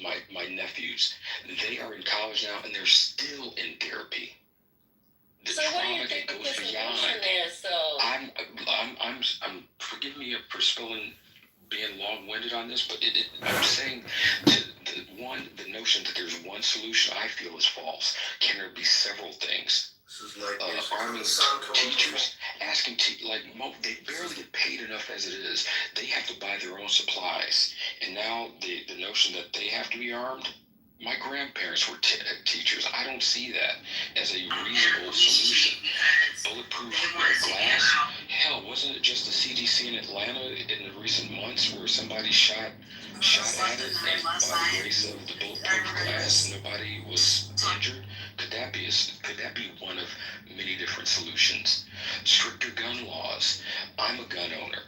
my nephews, they are in college now and they're still in therapy. The So what do you trauma think that the goes solution beyond. is? So I'm forgive me for spilling, being long-winded on this, but I'm saying the notion that there's one solution I feel is false. Can there be several things? This is like Arming teachers, asking they barely get paid enough as it is. They have to buy their own supplies, and now the notion that they have to be armed. My grandparents were teachers. I don't see that as a reasonable solution. Bulletproof glass. Hell, wasn't it just the CDC in Atlanta in the recent months where somebody shot at it, and by the grace of the bulletproof glass, nobody was injured? Could that be one of many different solutions? Stricter gun laws. I'm a gun owner,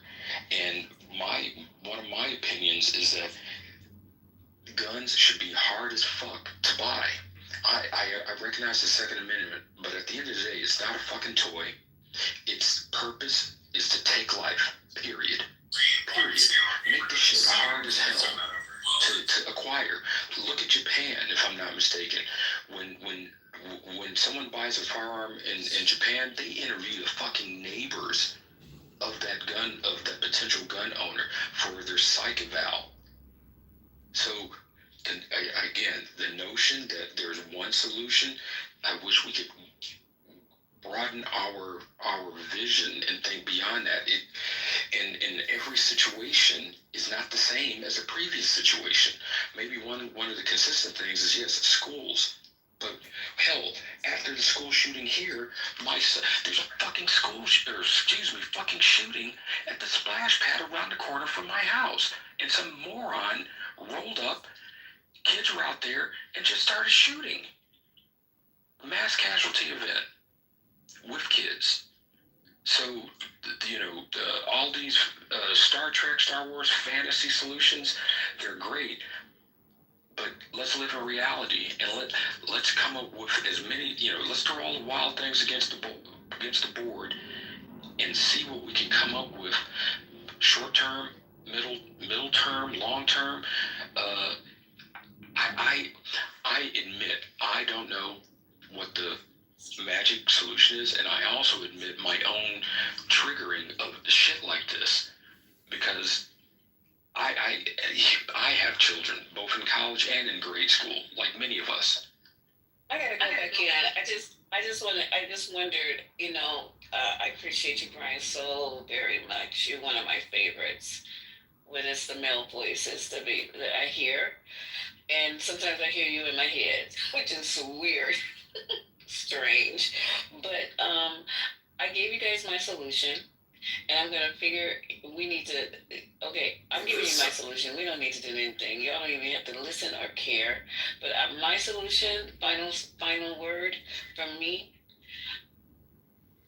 and one of my opinions is that guns should be hard as fuck to buy. I recognize the Second Amendment, but at the end of the day, it's not a fucking toy. Its purpose is to take life. Period. Make this shit hard as hell to acquire. Look at Japan, if I'm not mistaken. When someone buys a firearm in Japan, they interview the fucking neighbors of that potential gun owner for their psych eval. So, again, the notion that there's one solution, I wish we could broaden our vision and think beyond that. In every situation is not the same as the previous situation. Maybe one of the consistent things is, yes, schools. But hell, after the school shooting here, there's a fucking fucking shooting at the splash pad around the corner from my house, and some moron rolled up. Kids were out there and just started shooting. Mass casualty event with kids. So, all these Star Trek, Star Wars fantasy solutions, they're great. But let's live in reality, and let's come up with as many. Let's throw all the wild things against the board, and see what we can come up with. Short term, middle term, long term. I admit I don't know what the magic solution is, and I also admit my own triggering of shit like this, because I have children both in college and in grade school, like many of us. I gotta go back in. I just wondered. I appreciate you, Brian, so very much. You're one of my favorites. When it's the male voices that I hear, and sometimes I hear you in my head, which is weird, strange. But I gave you guys my solution. And I'm going to figure we need to, okay, I'm giving you my solution. We don't need to do anything. Y'all don't even have to listen or care. But my solution, final word from me,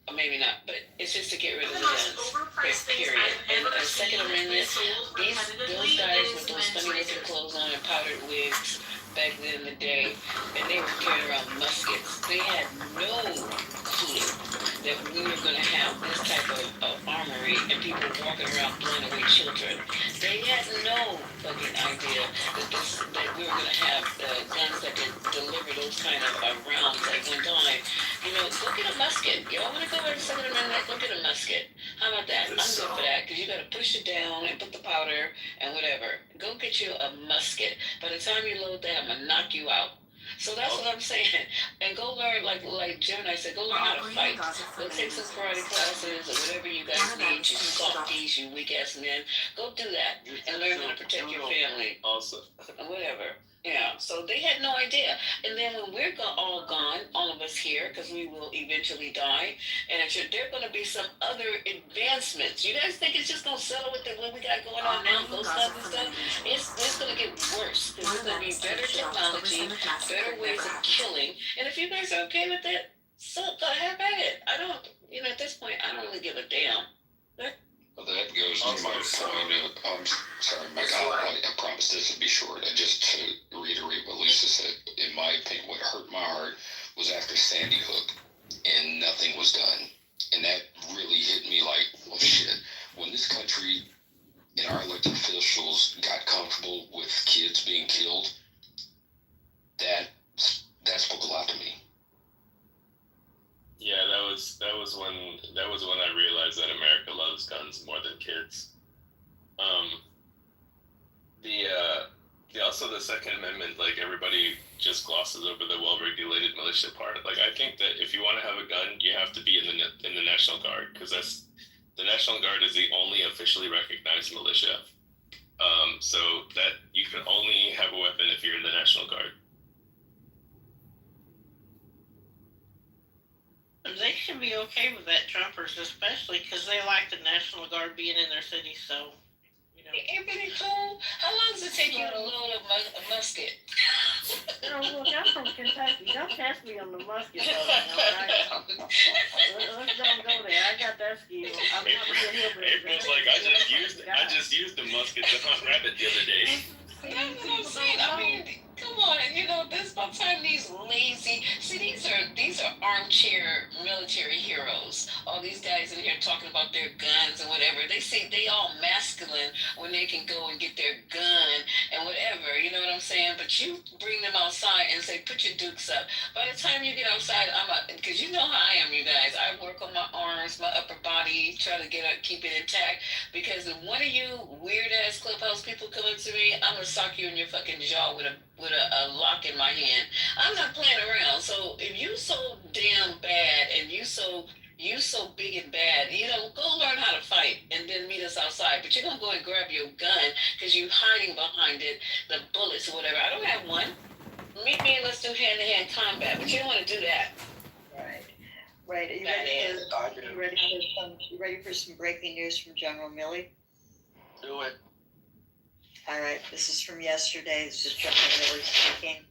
or maybe not, but it's just to get rid of the guns, period. And the Second Amendment, those guys with those funny looking clothes on and powdered wigs back then in the day, and they were carrying around muskets. They had no clue that we were going to have this type of armory and people walking around blowing away children. They had no fucking idea that we were going to have guns that could deliver those kind of rounds at one time. Go get a musket. Y'all want to go over to Second Amendment? Go get a musket. How about that? I'm good for that, because you got to push it down and put the powder and whatever. Go get you a musket. By the time you load that, I'm going to knock you out. So that's what I'm saying. And go learn, like Gemini said, go learn how to fight. Go take some karate classes or whatever you guys need, you softies, you weak ass men. Go do that and learn how to protect your family. Awesome. Whatever. Yeah, so they had no idea. And then when we're all gone, all of us here, because we will eventually die, and there are going to be some other advancements. You guys think it's just going to settle with what we got going on now, those stuff and stuff? It's going to get worse. There's going to be better technology, better ways of killing. And if you guys are okay with it, so go have at it. I don't, at this point, I don't really give a damn. Well, that goes to my point. I'm sorry, Mike. I promise this will be short. And just to reiterate what Lisa said, in my opinion, what hurt my heart was after Sandy Hook, and nothing was done. And that really hit me like, well, shit. When this country and our elected officials got comfortable with kids being killed, that spoke a lot to me. Yeah, that was when I realized that America loves guns more than kids. Also the Second Amendment, like everybody just glosses over the well-regulated militia part. Like I think that if you want to have a gun, you have to be in the National Guard, because the National Guard is the only officially recognized militia. So that you can only have a weapon if you're in the National Guard. They should be okay with that, Trumpers, especially because they like the National Guard being in their city. So, Ain't pretty cool. How long does it take you to load a musket? Look, I'm from Kentucky. Don't test me on the musket, though. Right? Let's don't go there. I got that skill. I'm not a hillbilly. April's like, I just used the musket to hunt rabbit the other day. That's what I'm saying. I mean, come on, this by the time these lazy these are armchair military heroes. All these guys in here talking about their guns and whatever. They say they all masculine when they can go and get their gun and whatever, you know what I'm saying? But you bring them outside and say, put your dukes up. By the time you get outside, because you know how I am, you guys. I work on my arms, my upper body, try to keep it intact. Because if one of you weird ass clubhouse people come up to me, I'm gonna sock you in your fucking jaw with a lock in my hand. I'm not playing around. So if you so damn bad and you so big and bad, go learn how to fight and then meet us outside. But you're gonna go and grab your gun because you're hiding behind it, the bullets or whatever. I don't have one. Meet me and let's do hand-to-hand combat. But you don't want to do that. Right. Are you ready for some breaking news from General Milley? Do it. All right. This is from yesterday. This is General Milley speaking.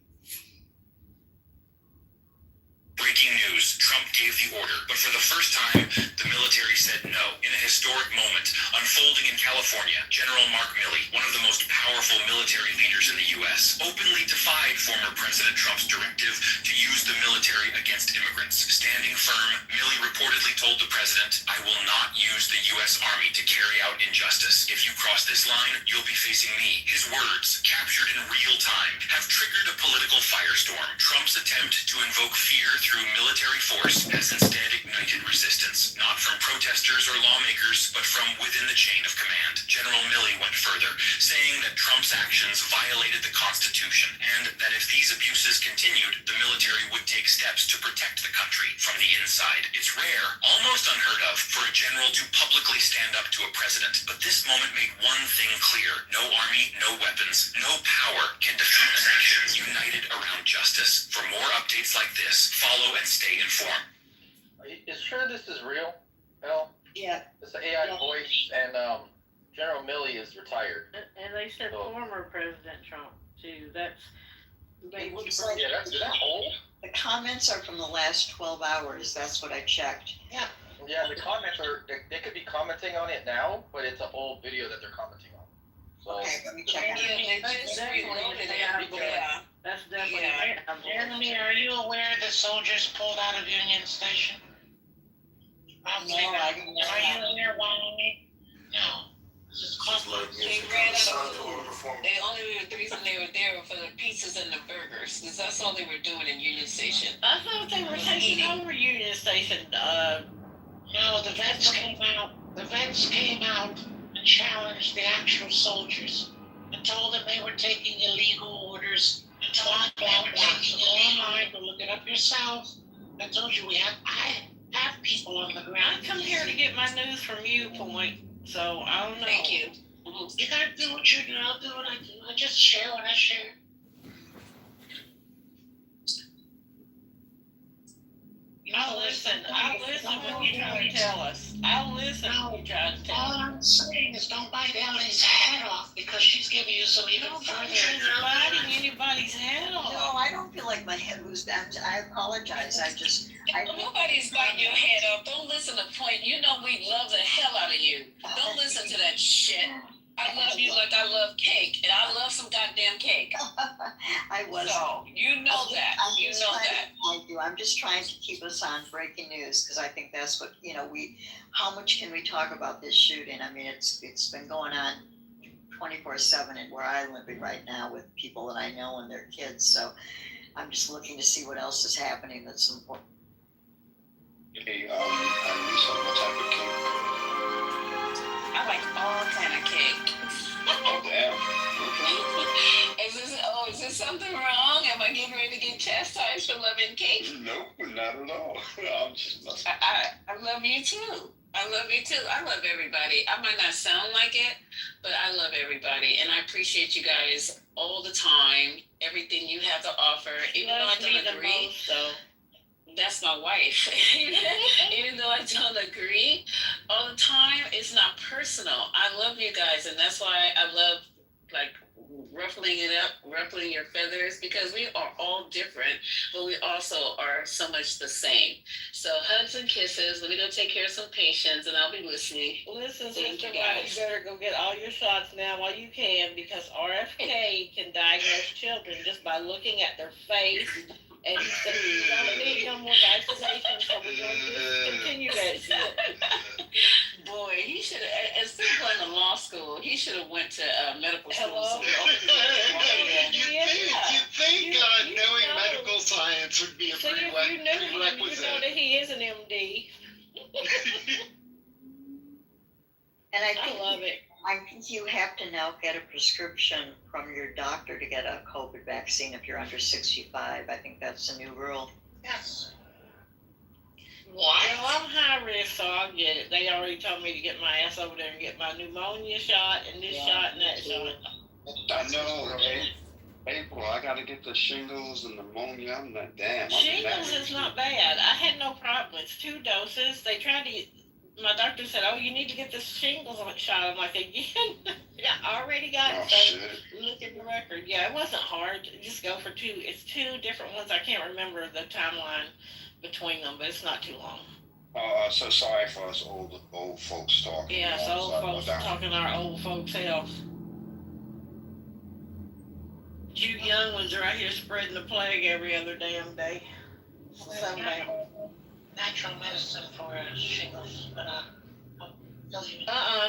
Breaking news, Trump gave the order, but for the first time, the military said no. In a historic moment unfolding in California, General Mark Milley, one of the most powerful military leaders in the U.S., openly defied former President Trump's directive to use the military against immigrants. Standing firm, Milley reportedly told the president, "I will not use the U.S. Army to carry out injustice. If you cross this line, you'll be facing me." His words, captured in real time, have triggered a political firestorm. Trump's attempt to invoke fear through military force has instead ignited resistance, not from protesters or lawmakers, but from within the chain of command. General Milley went further, saying that Trump's actions violated the Constitution, and that if these abuses continued, the military would take steps to protect the country from the inside. It's rare, almost unheard of, for a general to publicly stand up to a president, but this moment made one thing clear: no army, no weapons, no power can defeat a nation united around justice. For more updates like this, follow and stay informed. Are you sure this is real, Mel? Yeah. It's an AI voice, and General Milley is retired. And they said former President Trump too. That's It looks like is that old? the comments are from the last 12 hours. That's what I checked. Yeah, the comments they could be commenting on it now, but it's an old video that they're commenting on. So, Okay, let me check it. They just reloaded it. Yeah. That's definitely. Yeah. Jeremy, are you aware the soldiers pulled out of Union Station? No, I didn't know Are that. you aware why? No. This is called They ran out. The only reason they were there were for the pizzas and the burgers, because that's all they were doing in Union Station. I thought they were taking over Union Station. No, the vets came out. The vets came out and challenged the actual soldiers and told them they were taking illegal orders. Blah, blah, blah. So go online, go look it up yourself. I told you I have people on the ground. I come here to get my news from Viewpoint, so I don't know. Thank you. You gotta do what you do. I'll do what I do. I just share what I share. I'll listen when you try to tell us. I'll listen when you try to tell All us. I'm saying is don't bite Ellie's head off because she's giving you some even further. You're biting anybody's head No, off. I don't feel like my head was bent. I apologize. Nobody's biting your head off. Don't listen to Point. You know we love the hell out of you. Don't listen to that shit. I love you like I love cake, and I love some goddamn cake. I was. So, you know that. You know that. I do. I'm just trying to keep us on breaking news because I think that's what, how much can we talk about this shooting? I mean, it's been going on 24/7 and where I'm living right now with people that I know and their kids. So I'm just looking to see what else is happening that's important. Hey, Lisa, what type of cake? I like all kind of cake. Oh, damn. Is this something wrong? Am I getting ready to get chastised for loving cake? Nope, not at all. I'm just messing. I love you too. I love you too. I love everybody. I might not sound like it, but I love everybody, and I appreciate you guys all the time. Everything you have to offer, even though I don't agree. That's my wife. Even though I don't agree all the time, it's not personal. I love you guys, and that's why I love like ruffling it up, ruffling your feathers, because we are all different, but we also are so much the same. So hugs and kisses. Let me go take care of some patients, and I'll be listening. Listen, Thank Sister you, White, guys. you better go get all your shots now while you can, because RFK can diagnose children just by looking at their face. And he said, you don't need no more vaccination, so we're going to discontinue that shit. Boy, he should have, instead of going to law school, he should have went to medical school. Hello? Knowing medical science would be a So if you knew him, you know that he is an MD. And I I think, love it. I think you have to now get a prescription from your doctor to get a COVID vaccine if you're under 65. I think that's the new rule. Yes. Well, I'm high risk, so I'll get it. They already told me to get my ass over there and get my pneumonia shot and this shot and that shot. I know, right? April, I gotta get the shingles and pneumonia. I'm not, damn. Shingles is not bad. I had no problem. It's 2 doses. They tried to. My doctor said, "Oh, you need to get the shingles shot." I'm like, "Again? I already got it." Oh, So shit. look at the record. Yeah, it wasn't hard. Just go for 2. It's 2 different ones. I can't remember the timeline between them, but it's not too long. So sorry for us old folks talking. Yeah, so old folks talking our old folks' health. You young ones are out here spreading the plague every other damn day. Someday. Natural medicine for shingles, but doesn't even.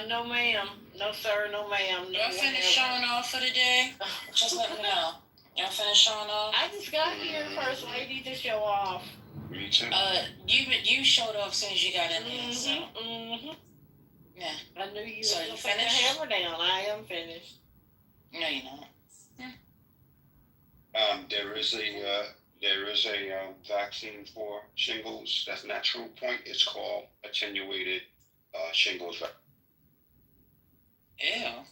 No ma'am. No sir, no ma'am. No Y'all finished showing off for the day? Just let me know. Y'all finished showing off? I just got here, first lady, to show off. Me too. You showed off as soon as you got in there. So. Yeah. I knew you So were you going to put the finished? hammer down. I am finished. No, you're not. There is a vaccine for shingles. That's natural point. It's called attenuated shingles. Ew.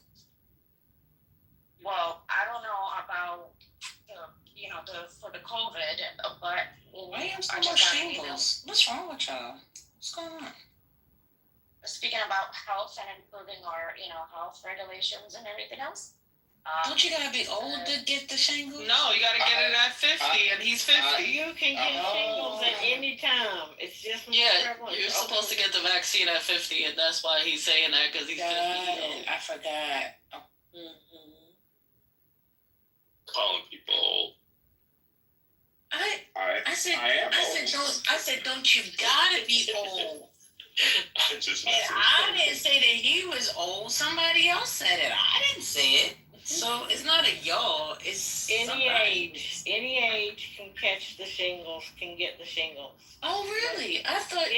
Well, I don't know about for the COVID, but Why you have so I much just got an shingles? What's wrong with y'all? What's going on? speaking about health and improving our health regulations and everything else. Don't you gotta be old to get the shingles? No, you gotta get it at 50, and he's 50. You can get shingles at any time. It's just more Yeah, prevalent. you're supposed to get the vaccine at 50, and that's why he's saying that, because he's 50 years old. I forgot. Calling people old. I said, don't you gotta be old. I just And I didn't say that he was old. Somebody else said it. I didn't say it. So it's not a y'all. It's Any age can catch the shingles, can get the shingles. Oh really? I thought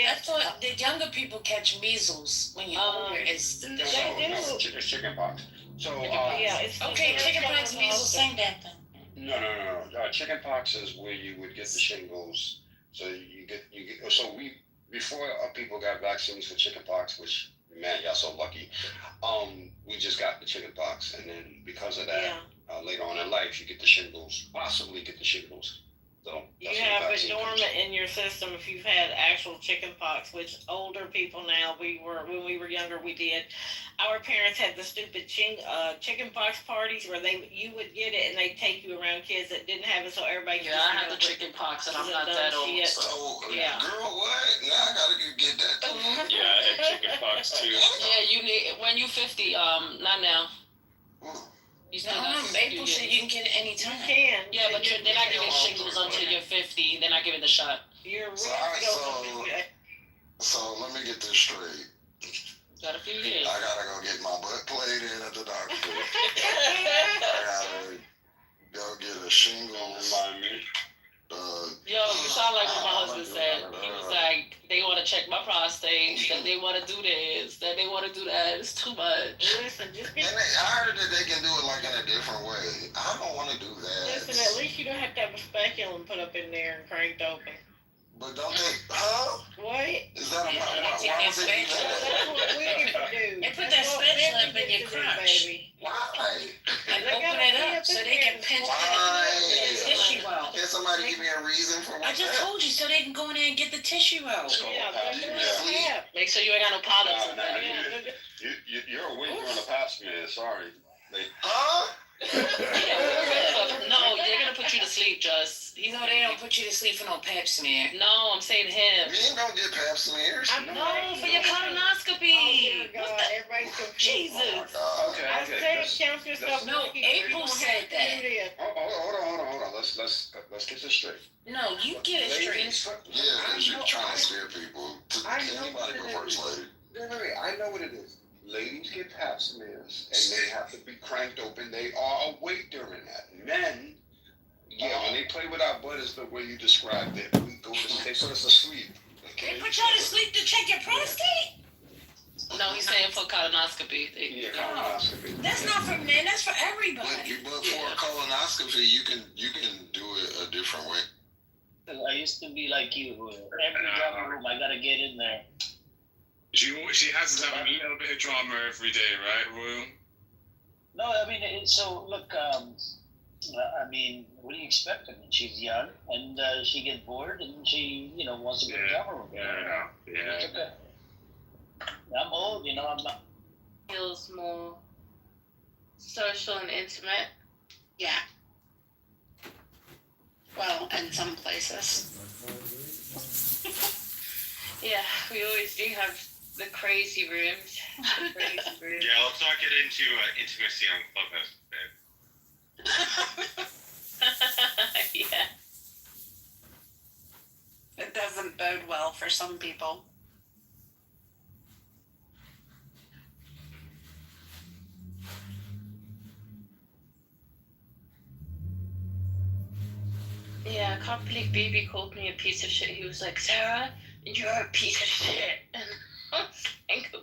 the younger people catch measles when you're older. It's They do. It's chickenpox. So Yeah, it's okay. Chickenpox, measles, same damn thing. no. Chickenpox is where you would get the shingles. So you get. So before people got vaccines for chickenpox, which man, y'all so lucky. We just got the chickenpox, and then because of that, later on in life, you get the shingles. Possibly get the shingles. So You have it dormant in your system if you've had actual chicken pox, which older people now, when we were younger, we did. Our parents had the stupid chicken pox parties where you would get it and they'd take you around kids that didn't have it, so everybody. Yeah, I had the chicken pox, and I'm not that old. So, Yeah. girl, what? Now I gotta get that. Yeah, I had chickenpox too. Yeah, you need when you 50. Not now. You still got April said you can get it anytime. You can. Yeah, but they're not giving shingles until you're 50. Then I give it the shot. You're So let me get this straight. Got a few years. I gotta go get my butt played in at the doctor. I gotta go get a shingles Yo, you sound like what my husband said. He was like, they want to check my prostate, that they want to do this, that they want to do that. It's too much. Listen, just be. And I heard that they can do it like in a different way. I don't want to do that. Listen, at least you don't have to have a speculum put up in there and cranked open. But don't they? Huh? What? Is that a Yeah, why would they do That's that? what women do. They put That's that what spatula women up in get your to do, crotch. baby. Why? And They open gotta it be up up so in they there can and pinch swallow the Why? tissue out. Can somebody give me a reason for I what just that? told you so they can go in there and get the tissue out. Yeah, that's what I have. Make sure you ain't got no polyps. Nah, Yeah, you're a weak on the pap smear. Sorry. Huh? No, they're gonna put you to sleep, Just. You know they don't put you to sleep for no pap smear. No, I'm saying him. Men don't get pap smears. No, for your Oh, colonoscopy. dear God, everybody's confused. Oh my Jesus. God. Okay, I okay. said, let's- count yourself No, lucky. April You don't said have to that. do this. Hold on. Let's get this straight. No, you get it straight. Ladies, Yeah, because you're trying to scare people. I know Anybody what go it first, is. lady. Wait, I know what it is. Ladies get pap smears and they have to be cranked open. They are awake during that. Men, yeah, when they play with our butt is the way you described it. We go to they put us to sleep. They Okay? put y'all to sleep to check your prostate? No, he's saying for colonoscopy. Yeah, colonoscopy. That's not for men, that's for everybody. But for a colonoscopy, you can do it a different way. I used to be like you. Every drama room, I gotta get in there. She has to have a little bit of drama every day, right, Will? No, I mean, so look, I mean, what do you expect? I mean, she's young and she gets bored and she, wants to go to drama room. Yeah. It's okay. I'm old, I'm not. Feels more social and intimate. Yeah. Well, in some places. Yeah, we always do have the crazy rooms. The crazy rooms. Yeah, let's not get into intimacy on Clubhouse, babe. Yeah. It doesn't bode well for some people. Yeah, I can't believe Baby called me a piece of shit. He was like, Sarah, you're a piece of shit. And I was like,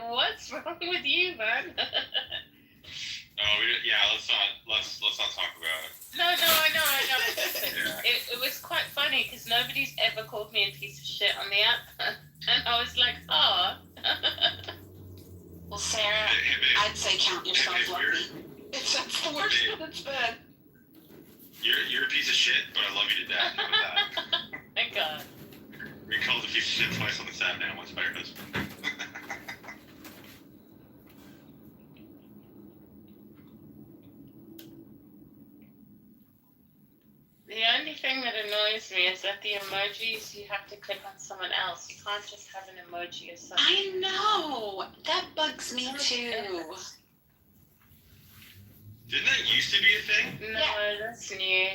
what's wrong with you, man? Let's not talk about it. No, I know. It was quite funny because nobody's ever called me a piece of shit on the app. And I was like, oh. Well, Sarah, I'd say count yourself lucky. That's the worst that it's been. You're a piece of shit, but I love you to death. How about that? My God. We called a piece of shit twice on this app now, once by your husband. The only thing that annoys me is that the emojis, you have to click on someone else. You can't just have an emoji of something. I know. That bugs me too. Didn't that used to be a thing? No, that's new.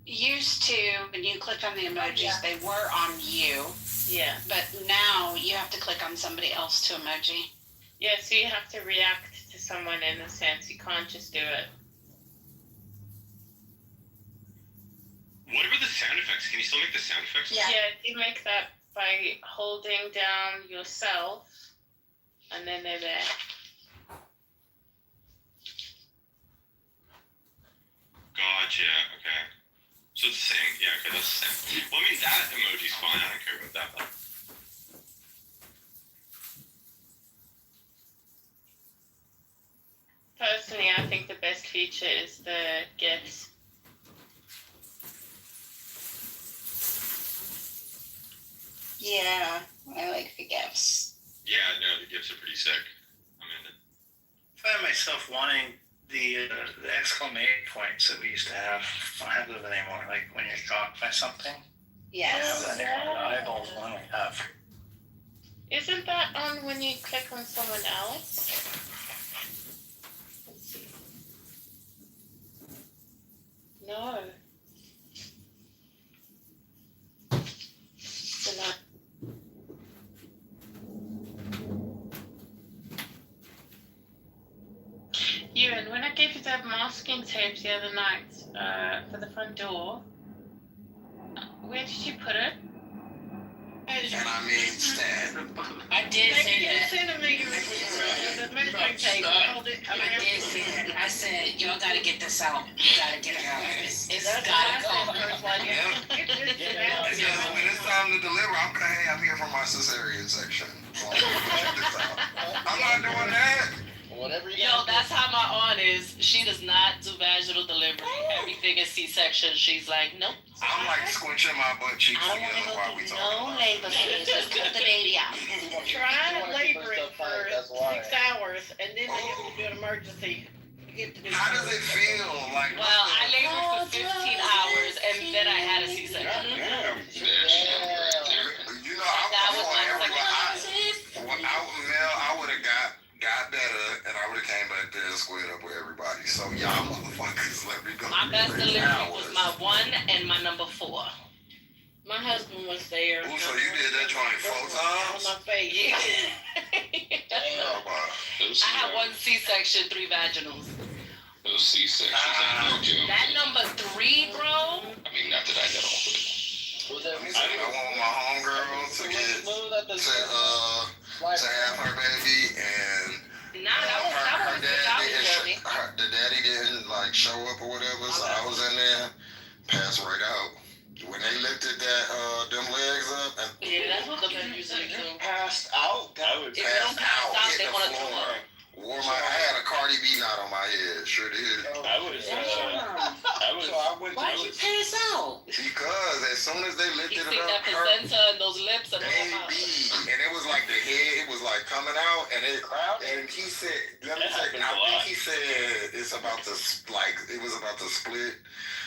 Used to, when you click on the emojis, they were on you. Yeah. But now you have to click on somebody else to emoji. Yeah, so you have to react to someone in a sense. You can't just do it. What about the sound effects? Can you still make the sound effects? Yeah, you make that by holding down yourself, and then they're there. Gotcha, okay. So it's the same. Yeah, okay, that's the same. Well, I mean, that emoji's fine. I don't care about that, but... Personally, I think the best feature is the GIFs. Yeah, I like the gifts. Yeah, no, the gifts are pretty sick. I'm in it. I find myself wanting the exclamation points that we used to have. I don't have those anymore. Like when you're shocked by something. Yes. I have that anymore. The eyeballs one we have. Isn't that on when you click on someone else? Let's see. No. So not. Ewan, when I gave you the masking tape the other night for the front door, Where did you put it? And I mean stand. I did say that. Centimeters, the measuring tape, hold it. I did say that. I said, y'all gotta get this out. You gotta get it out. It's gotta go. Because when it's time to deliver, I'm gonna, hey, I'm here for my cesarean section. So I'm not doing that. Whatever you Yo, that's how my aunt is. She does not do vaginal delivery. Everything is C-section. She's like, nope. I'm like squinching my butt cheeks I don't want to together go while we through talking no about labor phase. Just cut the baby out. Try to labor it for 6 hours, and then they have to do an emergency. How does it feel? Like, Well, I labored for 15 hours, and then I had a C-section. Damn. you know, That was my I would have got better, and I would have came back there and squared up with everybody. So y'all motherfuckers let me go. My best delivery was my 1 and my number 4. My husband was there. Ooh, so you did that joint 4 times? On my face. I had 1 C-section, 3 vaginals. Those C-sections ain't no joke. That number 3, bro. I mean, not that I know. I want my homegirl to get to have her baby, and Nah, that was the daddy didn't like show up or whatever, so I was in there, passed right out. When they lifted them legs up, and yeah, that's what the men usually do. Passed out. If you don't pass out, hit they the want to floor. throw up. I had a Cardi B knot on my head. Sure did. I was. Why'd you pass out? Because as soon as they You lifted see it up, that placenta and those lips and and it was like the head, it was like coming out, and he said, I think he said it's about to it was about to split,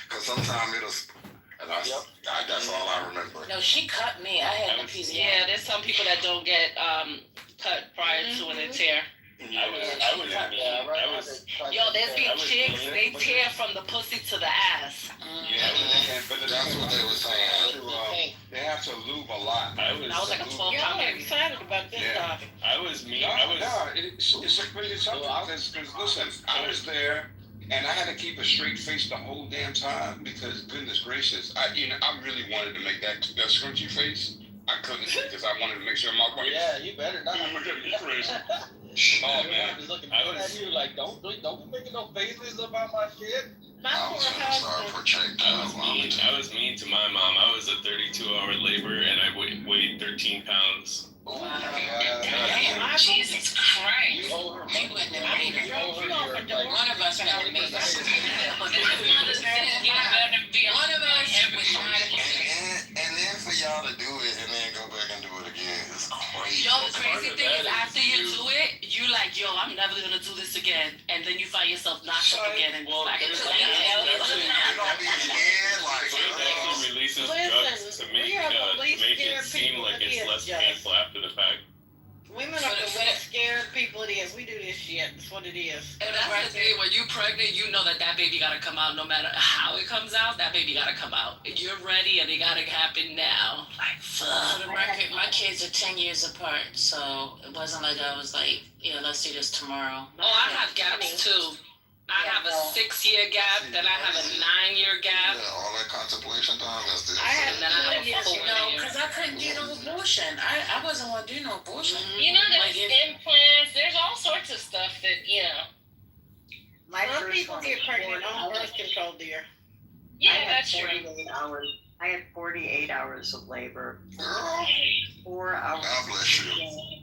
because sometimes it'll. And that's all I remember. No, she cut me. I had a piece of yeah, there's some people that don't get cut prior to when they tear. Yo, there's these chicks, they tear from the pussy to the ass. Yeah, but that's what they were saying. They have to lube a lot. I was like a 12-pound Y'all are baby. excited about this topic. It's really something. Because listen, I was there, and I had to keep a straight face the whole damn time because goodness gracious, I really wanted to make that scrunchy face. I couldn't because I wanted to make sure my wife. Yeah, you better not. Oh man, I was at you like, don't be making no faces about my shit. I was gonna start for check. I was mean to my mom. I was a 32-hour labor, and I weighed 13 pounds. Damn, Jesus Christ. You wouldn't have made it. One of us would have made it. One of us would not have made it. And then for y'all to do it and then go back and do it again is crazy. Yo, the crazy thing is after you do it, you like, yo, I'm never gonna do this again. And then you find yourself knocked up again and back into the Releases drugs to make it seem like it's less painful after the fact. Women are the less scared people it is. We do this shit. That's what it is. And that's the thing, when you're pregnant, you know that baby gotta come out no matter how it comes out, that baby gotta come out. You're ready and it gotta happen now. Like, fuck. For the record, my kids are 10 years apart, so it wasn't like I was like, yeah, let's do this tomorrow. Oh, I have gaps too. I have a 6-year gap, then I have a 9-year gap. Yeah, all that contemplation time, that's this. And then I have a 4 year. Because I couldn't do no abortion. I wasn't going to do no abortion. You know, there's implants, there's all sorts of stuff that, Some people get pregnant on birth control, dear. Yeah, I had that's true. 48 hours. I had 48 hours of labor. Girl, 4 hours. God bless you.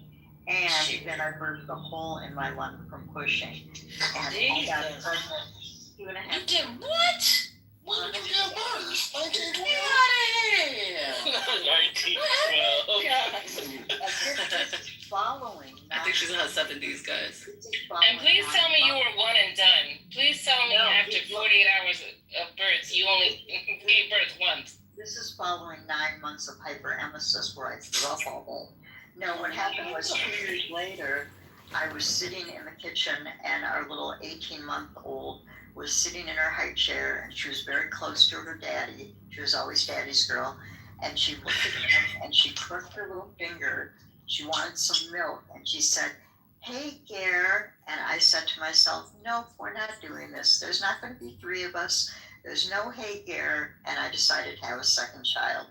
And then I burst a hole in my lung from pushing. And I got pregnant 2.5. You did what? When did you get birth? Get out of here! Following. I think she's in her 70s, guys. And please tell me you were one and done. Please tell me after 48 hours of birth, you only gave birth once. This is following 9 months of hyperemesis where I threw up all day. No, what happened was 2 years later, I was sitting in the kitchen and our little 18-month-old was sitting in her high chair and she was very close to her daddy. She was always daddy's girl. And she looked at him and she crooked her little finger. She wanted some milk and she said, "Hey, Gare." And I said to myself, "Nope, we're not doing this. There's not going to be 3 of us. There's no hate here, and I decided to have a second child.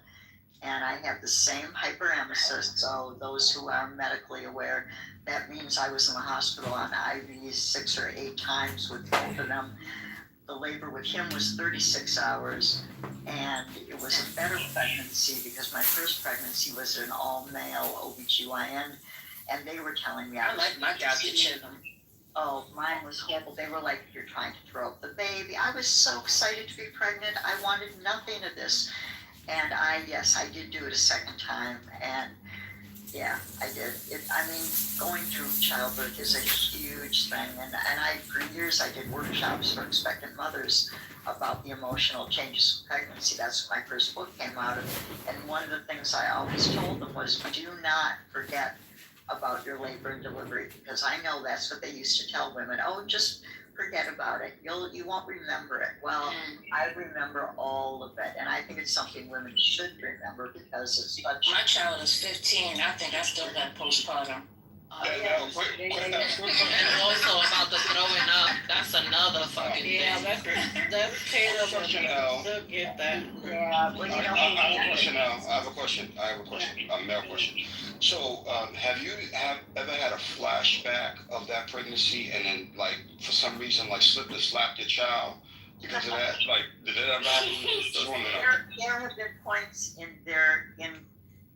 And I have the same hyperemesis, so those who are medically aware, that means I was in the hospital on IVs 6 or 8 times with both of them. The labor with him was 36 hours, and it was a better pregnancy because my first pregnancy was an all-male OBGYN, and they were telling me I like my Dr. Chisholm. Oh, mine was horrible. They were like, you're trying to throw up the baby. I was so excited to be pregnant. I wanted nothing of this. And yes, I did do it a second time. And yeah, I did. Going through childbirth is a huge thing. And for years, I did workshops for expectant mothers about the emotional changes of pregnancy. That's when my first book came out. And one of the things I always told them was, do not forget about your labor and delivery, because I know that's what they used to tell women. Oh, just forget about it. You won't remember it. Well, I remember all of it, and I think it's something women should remember because it's such. My child is 15. I think I still got postpartum. And also about the throwing up. That's another fucking thing. Yeah, that's terrible. They'll get that. Yeah, well, I have a question. A male question. So, have you ever had a flashback of that pregnancy and then, like, for some reason, like, slipped or slapped your child because of that? Like, did that ever happen? Just wanna know. There have been points in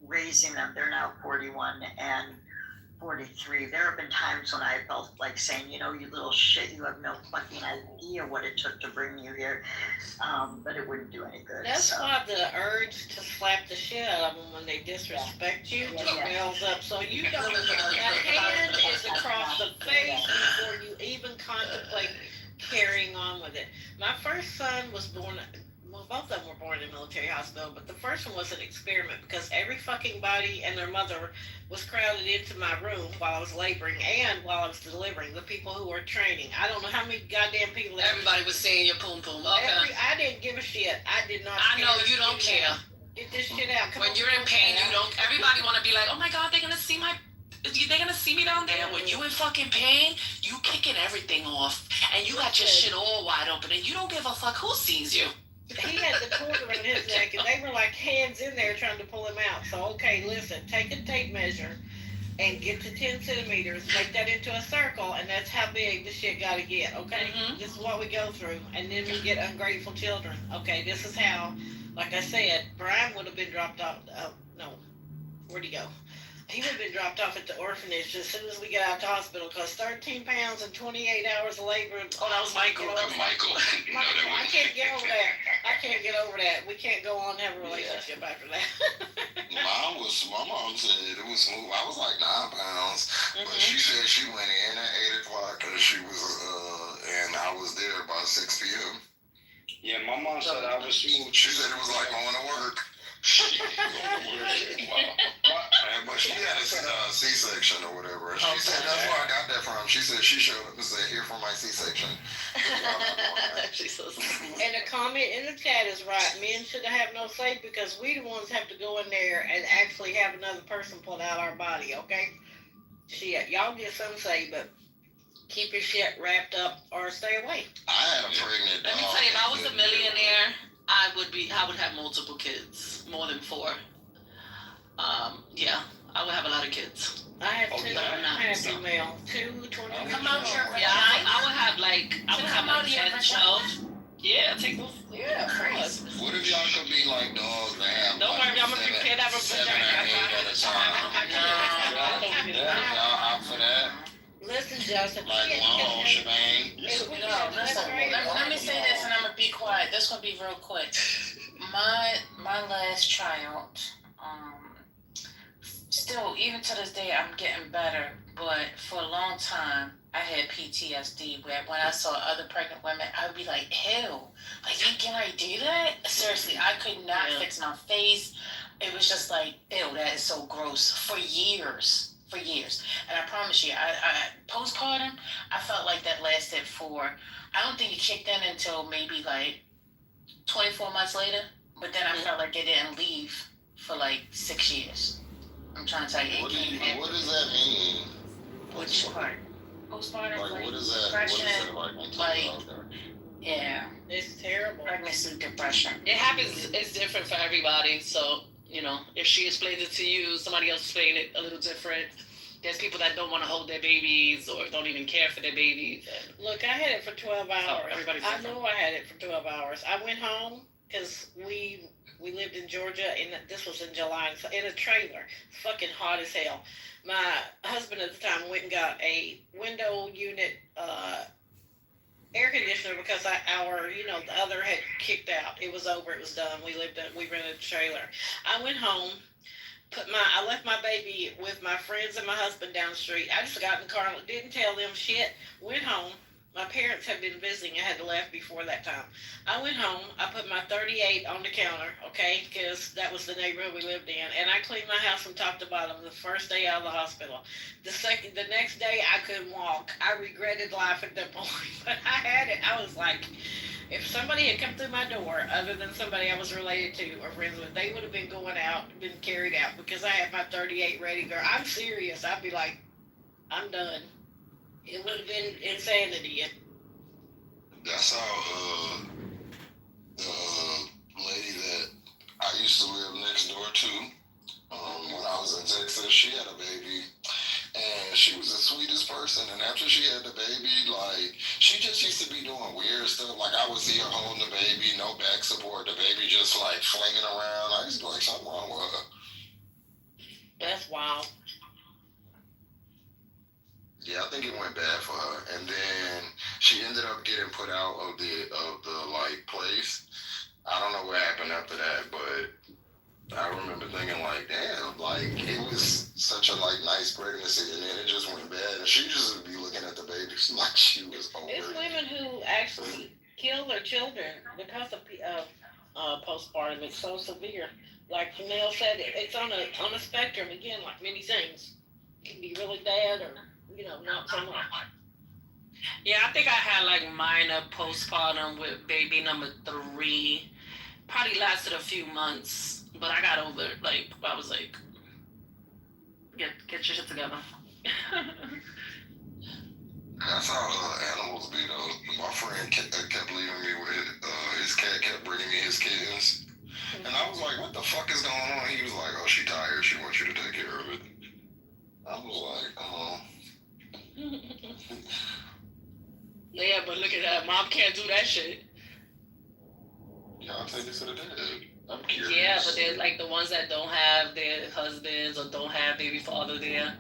raising them. They're now 41 and 43. There have been times when I felt like saying, you little shit, you have no fucking idea what it took to bring you here. But it wouldn't do any good. That's why the urge to slap the shit out of them when they disrespect you builds up. So you don't, that hand is across the face before you even contemplate carrying on with it. My first son was born, well, both of them were born in a military hospital, but the first one was an experiment because every fucking body and their mother was crowded into my room while I was laboring and while I was delivering. The people who were training. I don't know how many goddamn people. Everybody was saying your poom poom. Okay. I didn't give a shit. I did not. I know you don't care. Get this shit out. When you're in pain, you don't. Everybody want to be like, oh my god, they're gonna see me down there. When you in fucking pain, you kicking everything off, and you got your shit all wide open, and you don't give a fuck who sees you. He had the quarter in his neck, and they were like hands in there trying to pull him out. So, okay, listen, take a tape measure and get to 10 centimeters, make that into a circle, and that's how big the shit got to get, okay? Mm-hmm. This is what we go through, and then we get ungrateful children. Okay, this is how, like I said, Brian would have been dropped off. No, where'd he go? He would have been dropped off at the orphanage as soon as we get out of the hospital because 13 pounds and 28 hours of labor. Oh, that was Michael. Michael. I can't get over that. I can't get over that. We can't go on and have a relationship after that. My mom said it was smooth. I was like 9 pounds, but she said she went in at 8 o'clock and she was, and I was there by 6 p.m. Yeah, my mom said I was smooth. She said it was like going to work. But she had a C-section or whatever. She said that's where I got that from. She said she showed up and said, "Here for my C-section." And the comment in the chat is right. Men should have no say because we the ones have to go in there and actually have another person pull out our body. Okay? Shit, y'all get some say, but keep your shit wrapped up or stay away. I had a pregnant dog. Let me tell you, if I was a millionaire, I would have multiple kids, more than 4. Yeah, I would have a lot of kids. I have 2 happy male, 2 20. Come out your I would have like 10, 12. Yeah, take those. Yeah, crazy. What if y'all could be like dogs that have Don't worry, I'm gonna prepare that 7 or 8 at a time? Y'all out for that? Listen, Justin. Like one whole shebang? Let me say this and I'm gonna be quiet. This gonna be real quick. My last child, still, even to this day, I'm getting better. But for a long time, I had PTSD where when I saw other pregnant women, I would be like, ew, like, can I do that? Seriously, I could not fix my face. It was just like, ew, that is so gross for years. And I promise you, I postpartum, I felt like that lasted for, I don't think it kicked in until maybe like 24 months later. But then I felt like it didn't leave for like 6 years. I'm trying to tell you. What does that mean? Which part? Postpartum, Like, like what is that? depression, What is it like? Yeah. It's terrible. Pregnancy depression. It happens. It's different for everybody. So if she explains it to you, somebody else explains it a little different. There's people that don't want to hold their babies or don't even care for their babies. Look, I had it for 12 hours. everybody's I different. know I had it for 12 hours. I went home because we lived in Georgia, and this was in July, in a trailer. Fucking hot as hell. My husband at the time went and got a window unit air conditioner because the other had kicked out. It was over. It was done. We rented a trailer. I went home. I left my baby with my friends and my husband down the street. I just got in the car and didn't tell them shit. Went home. My parents had been visiting. I had left before that time. I went home. I put my 38 on the counter, okay, because that was the neighborhood we lived in. And I cleaned my house from top to bottom the first day out of the hospital. The next day, I couldn't walk. I regretted life at that point. But I had it. I was like, if somebody had come through my door, other than somebody I was related to or friends with, they would have been going out, been carried out because I had my 38 ready, girl. I'm serious. I'd be like, I'm done. It would have been insanity. That's how the lady that I used to live next door to, when I was in Texas, she had a baby, and she was the sweetest person. And after she had the baby, like, she just used to be doing weird stuff. Like, I would see her holding the baby, no back support, the baby just like flinging around. I used to be like, something wrong with her. That's wild. Yeah, I think it went bad for her, and then she ended up getting put out of the like place. I don't know what happened after that, but I remember thinking like, damn, like it was such a like nice pregnancy, and then it just went bad, and she just would be looking at the baby like she was over. It's women who actually kill their children because of postpartum. It's so severe. Like Chanel said, it's on a spectrum again, like many things. It can be really bad or not so much. Yeah, I think I had like minor postpartum with baby number 3. Probably lasted a few months, but I got over it. Like, I was like, get your shit together. That's how animals be though. My friend kept leaving me with his cat kept bringing me his kittens, and I was like, what the fuck is going on? He was like, oh, she tired. She wants you to take care of it. I was like, oh. Yeah, but look at that. Mom can't do that shit. Y'all take it to the dad. I'm curious. Yeah, but they're like the ones that don't have their husbands or don't have baby father there.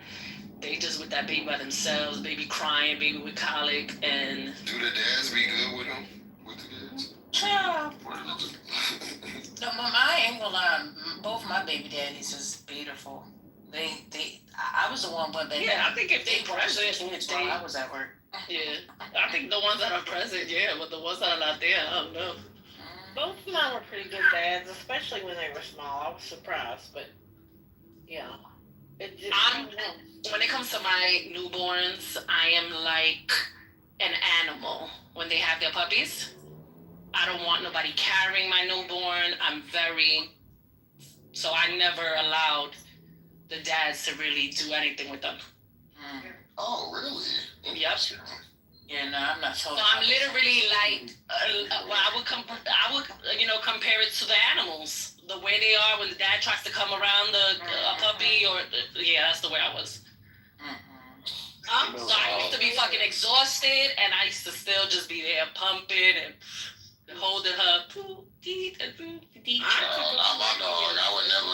They just with that baby by themselves, baby crying, baby with colic, and... Do the dads be good with them? With the kids? Yeah. No, both my baby daddies is beautiful. I was the one, but I think if they present, while I was at work. Yeah, I think the ones that are present, yeah, but the ones that are not there, I don't know. Both of mine were pretty good dads, especially when they were small. I was surprised, but yeah. When it comes to my newborns, I am like an animal when they have their puppies. I don't want nobody carrying my newborn. So I never allowed the dads to really do anything with them. Oh, really? Yep. Yeah, no, I'm not so. So I'm literally like, I would compare it to the animals. The way they are when the dad tries to come around a puppy that's the way I was. So I used to be fucking exhausted, and I used to still just be there pumping and holding her. Not my dog. I would never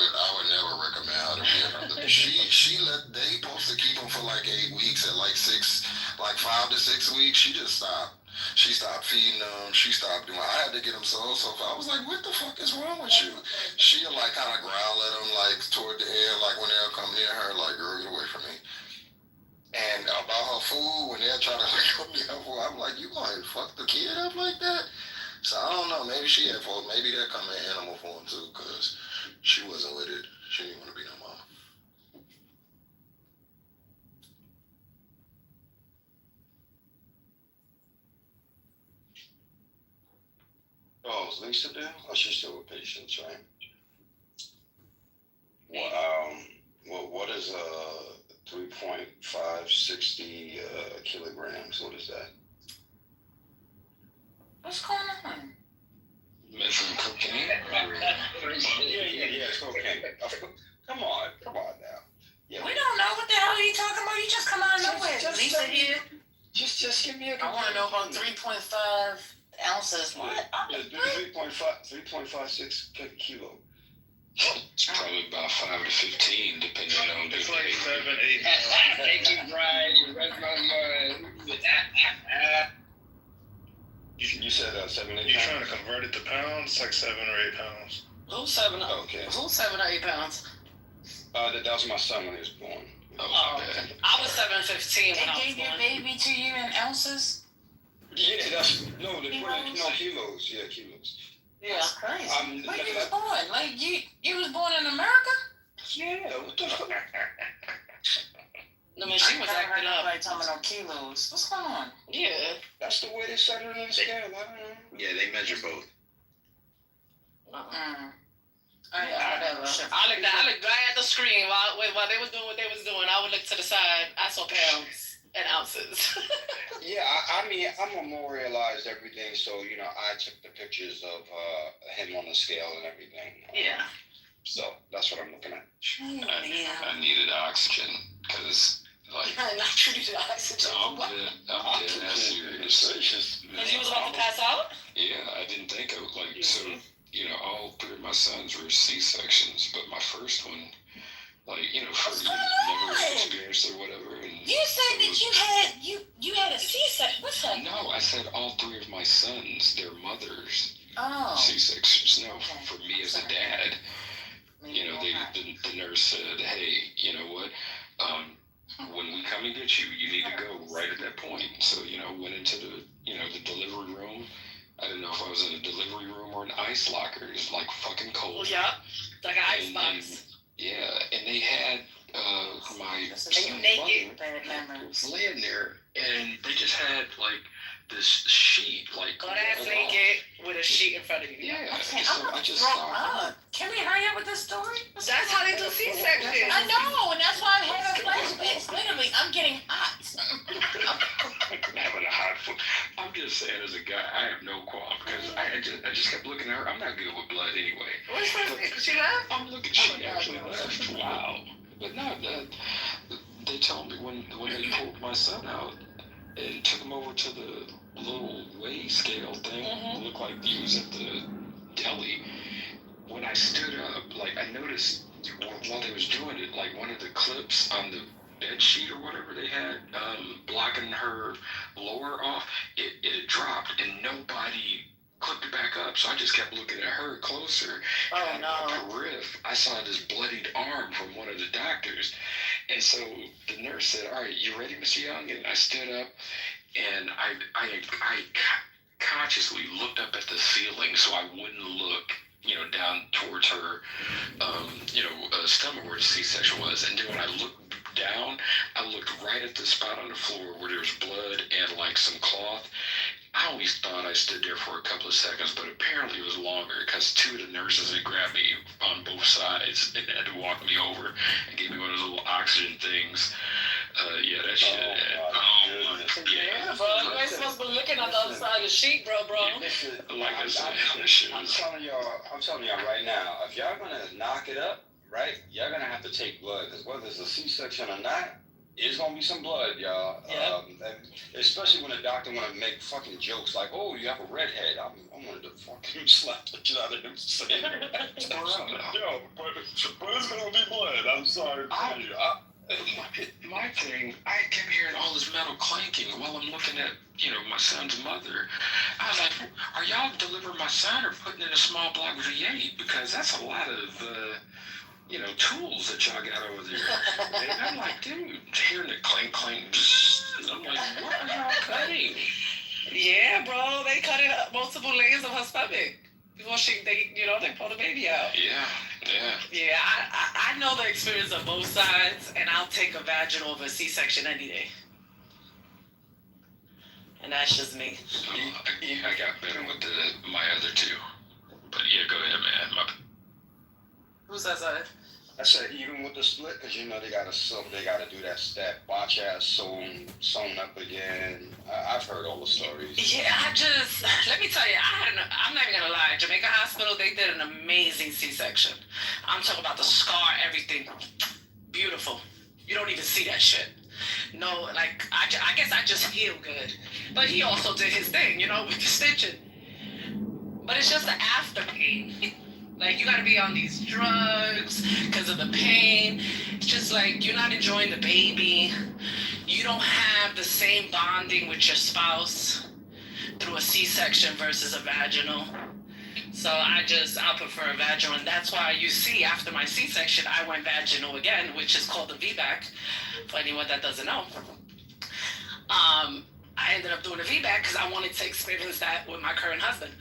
recommend her to be around them. They supposed to keep them for like 8 weeks. At like 5 to 6 weeks, she just stopped. She stopped feeding them. She stopped doing. I had to get them so I was like, what the fuck is wrong with you? She'll like kind of growl at them like toward the end, like when they'll come near her, like, girl, get away from me. And about her food, when they're trying to like come near her food, I'm like, you gonna fuck the kid up like that? So I don't know. Maybe she had fault. Maybe that come in animal form too, because she wasn't with it. She didn't want to be no mama. Oh, is Lisa there? Oh, she's still with patients, right? What is 3.560 kilograms? What is that? What's going on? Measuring cocaine? Yeah, it's cocaine. Come on now. Yeah. We don't know what the hell you talking about. You just come out of nowhere. Lisa here. Just give me a. I want to know about 3.5 ounces. What? Yeah, 3.56 kilo. It's probably about 5 to 15, depending on the It's like day. 7, 8. Thank you, Brian. You read my mind. You said 7, 8 You're pounds? trying to convert it to pounds? It's like 7 or 8 pounds. Who's 7 or Okay. Who's 7 or 8 pounds? That was my son when he was born. Oh, Okay. I was 7'15" when I was Gave your born. baby to you in ounces? Yeah, no, kilos. Yeah, kilos. Yeah. That's crazy. When you was born? Like you was born in America? Yeah, what the fuck? No, man, she was acting up. Like talking about kilos. What's going on? Yeah. That's the way they set it on the scale. I don't know. Yeah, they measure both. Whatever. I looked right at the screen while they was doing what they was doing. I would look to the side. I saw pounds and ounces. Yeah, I mean, I memorialized everything, so I took the pictures of him on the scale and everything. Yeah. So that's what I'm looking at. I needed oxygen because, like, Not treated oxygen. I'm dead ass serious. Because you was about to pass out? Yeah, I didn't think I would, like, so, all 3 of my sons were C-sections, but my first one, like, for never experienced or whatever. And You said that you had a C-section. What's that? No, I said all 3 of my sons, their mothers, Oh. C-sections. No, Okay. for me as a dad, the nurse said, hey, you know what? When we come and get you, you need to go right at that point. So, went into the delivery room. I didn't know if I was in a delivery room or an ice locker. It was like fucking cold. Yeah. Like an ice box. And they had my And you naked. Bad memories. laying there, and they just had like this sheet, like Got ass naked with a sheet in front of you. Yeah, Okay, so I'm I just broke stopped. up. Can we hurry up with this story? That's how they do C-sections. I know, and that's why I'm having flashbacks. Literally, I'm getting hot. Having a hot foot. I'm just saying, as a guy, I have no qualm because I just kept looking at her. I'm not good with blood anyway. What's that? She laughed? I'm looking. She actually laughed. Wow. But no, they told me when they pulled my son out and took him over to the little weigh scale thing, it looked like he was at the deli. When I stood up, like I noticed while they was doing it, like one of the clips on the bed sheet or whatever they had blocking her lower off, it had dropped and nobody clipped it back up. So I just kept looking at her closer. Oh and no. on my periphery, I saw this bloodied arm from one of the doctors. And so the nurse said, all right, you ready, Mr. Young? And I stood up and I consciously looked up at the ceiling so I wouldn't look, down towards her, stomach where the C-section was. And then when I looked down, I looked right at the spot on the floor where there was blood and like some cloth. I always thought I stood there for a couple of seconds, but apparently it was longer because 2 of the nurses had grabbed me on both sides and had to walk me over and gave me one of those little oxygen things. That shit. Yeah, bro. You ain't supposed to be looking on the other side of the sheet, bro. Like I said, that shit I'm was... telling y'all right now, if y'all gonna knock it up, right, y'all gonna have to take blood, because whether it's a C-section or not, it's gonna be some blood, y'all. Yeah. And especially when a doctor wanna make fucking jokes like, oh, you have a redhead. I wanted to fucking slap the shit out of him saying that. Yo, but it's gonna be blood. I'm sorry to tell you. My thing, I kept hearing all this metal clanking while I'm looking at, my son's mother. I was like, are y'all delivering my son or putting in a small block VA? Because that's a lot of, tools that y'all got over there. And I'm like, dude, hearing the clank, I'm like, what are y'all cutting? Yeah, bro. They cut it up multiple layers of her stomach before they pull the baby out. Yeah. Yeah, I know the experience of both sides, and I'll take a vaginal over a C-section any day. And that's just me. I got better with my other 2. But yeah, go ahead, man. Who's that side? I said even with the split, because you know they gotta do that botch ass sewn up again. I've heard all the stories. Yeah, let me tell you, I'm not even gonna lie. Jamaica Hospital, they did an amazing C-section. I'm talking about the scar, everything. Beautiful. You don't even see that shit. No, like, I guess I just feel good. But he also did his thing, with the stitching. But it's just the after pain. Like, you gotta be on these drugs because of the pain. It's just like, you're not enjoying the baby. You don't have the same bonding with your spouse through a C-section versus a vaginal. So I prefer a vaginal. And that's why you see after my C-section, I went vaginal again, which is called the VBAC, for anyone that doesn't know. I ended up doing a VBAC because I wanted to experience that with my current husband.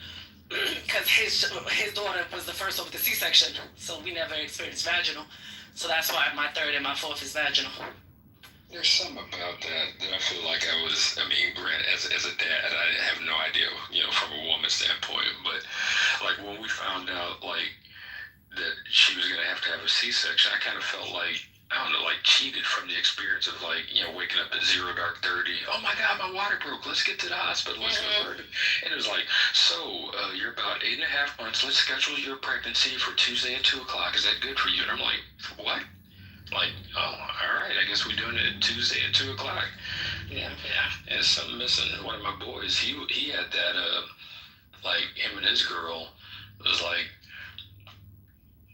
Because his daughter was the first over the C-section, so we never experienced vaginal. So that's why my third and my fourth is vaginal. There's something about that I feel like granted, as a dad, I have no idea, from a woman's standpoint, but like when we found out like that she was gonna have to have a C-section, I kind of felt like, I don't know, like cheated from the experience of like, waking up at 0 dark 30. Oh my God, my water broke. Let's get to the hospital. Let's go to it. And it was like, so you're about 8.5 months. Let's schedule your pregnancy for Tuesday at 2 o'clock. Is that good for you? And I'm like, what? Like, oh, all right. I guess we're doing it Tuesday at 2 o'clock. Yeah. And something missing. One of my boys, he had that, like him and his girl was like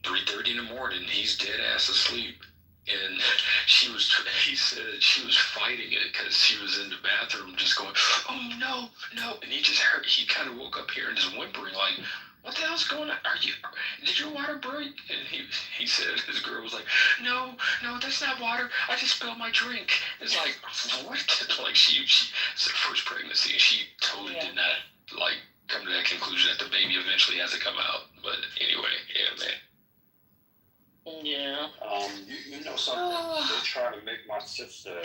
3:30 in the morning. He's dead ass asleep. And he said she was fighting it because she was in the bathroom just going, oh no. And he kind of woke up here and just whimpering like, what the hell's going on? Did your water break? And he said, his girl was like, no, that's not water. I just spilled my drink. It's like, what? Like it's her first pregnancy. And she totally did not like come to that conclusion that the baby eventually has to come out. But anyway, yeah, man. Yeah. You know something? They tried to make my sister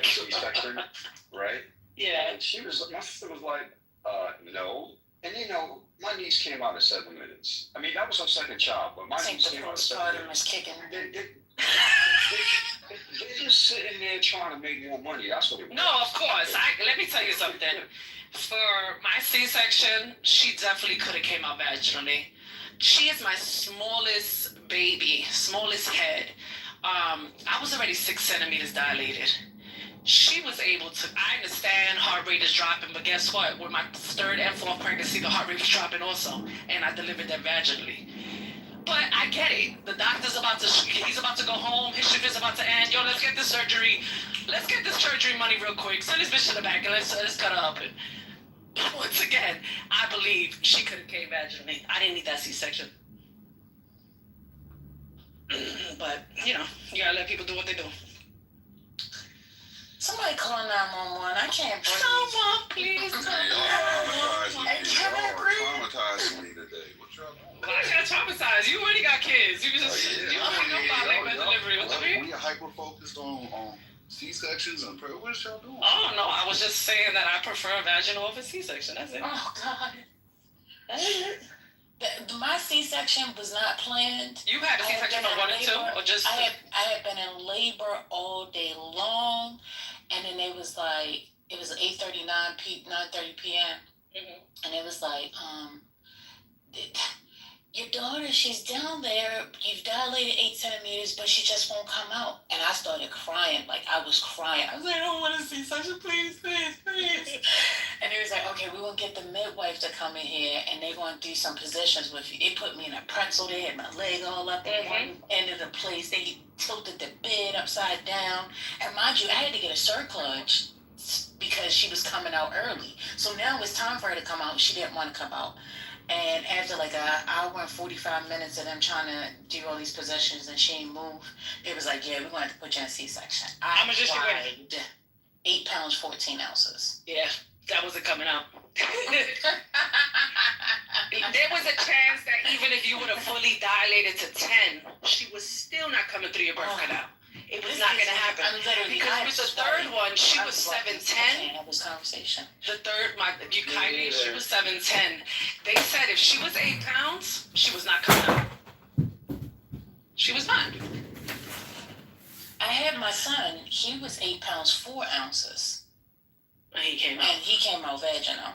C-section, right? Yeah. And my sister was like, no. And my niece came out in 7 minutes. I mean, that was her second child, but my niece came out in 7 minutes. Kicking. They're just sitting there trying to make more money. That's what it was. No, of course. Let me tell you something. For my C-section, she definitely could have came out vaginally. She is my smallest baby, smallest head. I was already 6 centimeters dilated. She was able to, I understand heart rate is dropping, but guess what? With my third and fourth pregnancy, the heart rate was dropping also, and I delivered that vaginally. But I get it. The doctor's he's about to go home. His shift is about to end. Yo, let's get this surgery. Let's get this surgery money real quick. Send this bitch to the back and let's cut her up. And once again, I believe she could have came vaginally. I didn't need that C-section. But, you gotta let people do what they do. Somebody call 911. I can't breathe. Someone, please call 911. Traumatizing me today. What y'all doing? Well, I got traumatized. You already got kids. You just, you already know about labor and delivery. What the mean? We are hyper-focused on C-sections and prayer. What is y'all doing? Oh, no. I was just saying that I prefer vaginal over C-section. That's it. Oh, God. My C-section was not planned. You had a C-section from 1 and 2? Or just... I had been in labor all day long. And then it was like, it was 9:30 p.m. Mm-hmm. And it was like, your daughter, she's down there. You've dilated 8 centimeters, but she just won't come out. And I started crying. Like, I was crying. I was like, I don't want to see C-section, please. And he was like, okay, we will get the midwife to come in here, and they're going to do some positions with you. They put me in a pretzel. They had my leg all up at one end of the place. They tilted the bed upside down. And mind you, I had to get a circlage because she was coming out early. So now it's time for her to come out. She didn't want to come out. And after like an hour and 45 minutes of them trying to do all these positions and she ain't move, it was like, yeah, we're going to have to put you in C-section. How much did she weigh? 8 pounds, 14 ounces. Yeah, that wasn't coming out. There was a chance that even if you would have fully dilated to 10, she was still not coming through your birth canal. It was not going to happen. Because with the third one, she was 7'10". Have this conversation. The third, she was 7'10". They said if she was 8 pounds, she was not coming out. She was fine. I had my son. He was 8 pounds 4 ounces, And he came and out. he came out vaginal.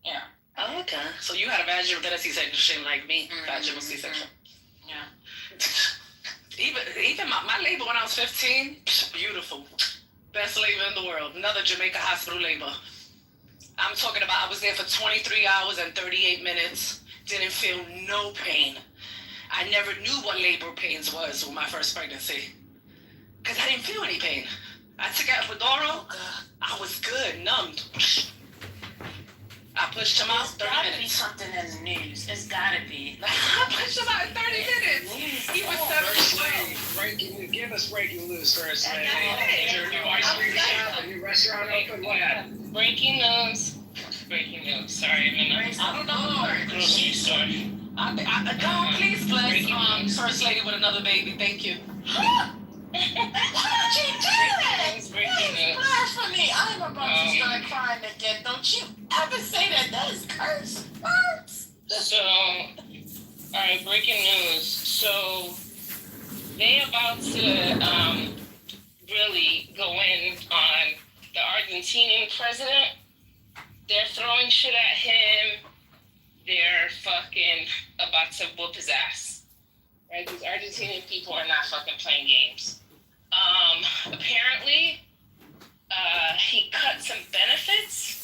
Yeah. Oh, okay. So you had a vaginal, then a C-section like me. Vaginal C-section. Yeah. Even my labor when I was 15, beautiful. Best labor in the world. Another Jamaica hospital labor. I'm talking about I was there for 23 hours and 38 minutes. Didn't feel no pain. I never knew what labor pains was with my first pregnancy. Because I didn't feel any pain. I took out epidural. I was good, numbed. I pushed him out 30 There's gotta be minutes. something in the news. It's gotta be. I pushed him out in 30 minutes. He was 7 Give us breaking news first, lady. Okay. Is there a new ice cream shop, a new restaurant open? What happened? Breaking news. Breaking news. Sorry, I'm in a I don't know. grocery store. No, please bless First Lady with another baby. Thank you. Why would you do that? Breaking news. Blasphemy. I'm about to start crying again. Don't you ever say that. That is curse words. So, alright, breaking news. So, they about to really go in on the Argentinian president. They're throwing shit at him. They're fucking about to whoop his ass. Right? These Argentinian people are not fucking playing games. Apparently, he cut some benefits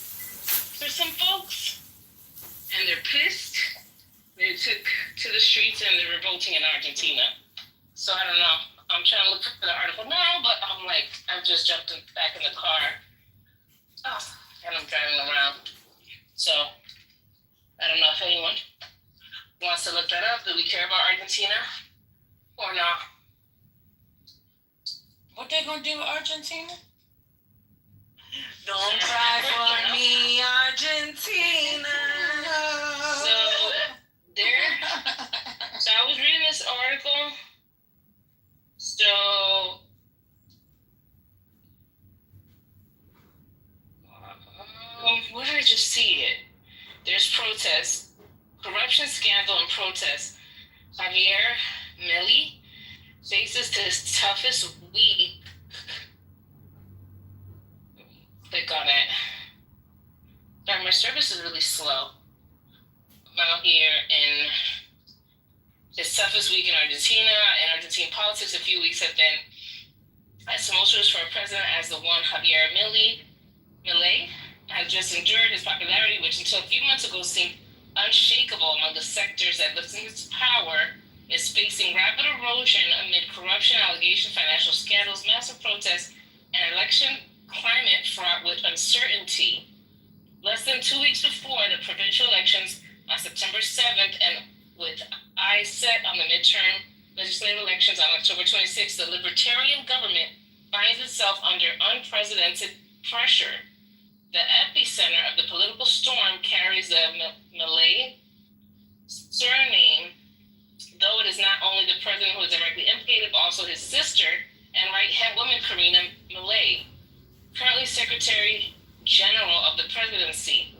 for some folks, and they're pissed. They took to the streets and they're revolting in Argentina. So I don't know. I'm trying to look for the article now, but I'm like, I've just jumped back in the car. Oh, and I'm driving around. So I don't know if anyone wants to look that up. Do we care about Argentina or not? What they gonna do with Argentina? Don't cry for me, Argentina. So I was reading this article. So where did I just see it? There's protests, corruption scandal and protests. Javier Milei faces to his toughest week. Click on it. Sorry, my service is really slow. I'm out here in his toughest week in Argentina, and Argentine politics. A few weeks have been as tumultuous for a president as the one Javier Milei has just endured. His popularity, which until a few months ago seemed unshakable among the sectors that lifted its power, is facing rapid erosion amid corruption allegations, financial scandals, massive protests, and election climate fraught with uncertainty. Less than 2 weeks before the provincial elections on September 7th, and with eyes set on the midterm legislative elections on October 26th, the Libertarian government finds itself under unprecedented pressure. The epicenter of the political storm carries the Milei surname, though it is not only the president who is directly implicated, but also his sister and right-hand woman, Karina Milei, currently Secretary General of the Presidency.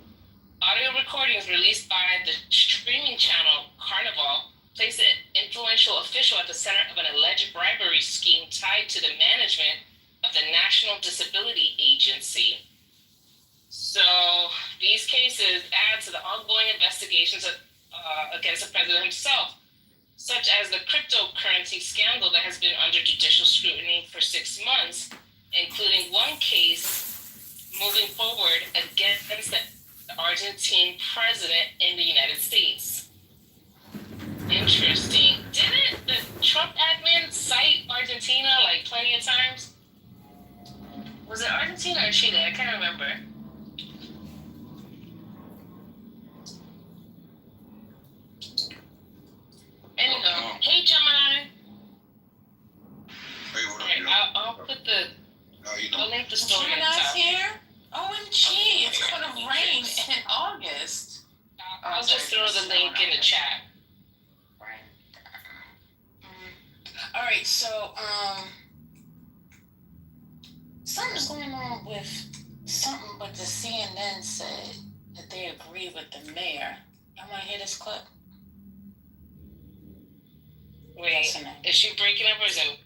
Audio recordings released by the streaming channel Carnival place an influential official at the center of an alleged bribery scheme tied to the management of the National Disability Agency. So these cases add to the ongoing investigations against the president himself, such as the cryptocurrency scandal that has been under judicial scrutiny for 6 months, including one case moving forward against the Argentine president in the United States. Interesting. Didn't the Trump admin cite Argentina like plenty of times? Was it Argentina or Chile? I can't remember. Anyhow, hey Gemini. Hey, what up, Alright, yo? I'll put the. I'll link the story at the Gemini's top. here? OMG, it's gonna rain in August. I'll just throw the link in the chat. Alright, so, something's going on with something, but the CNN said that they agree with the mayor. Y'all wanna hear this clip? Wait, is she breaking up or is it?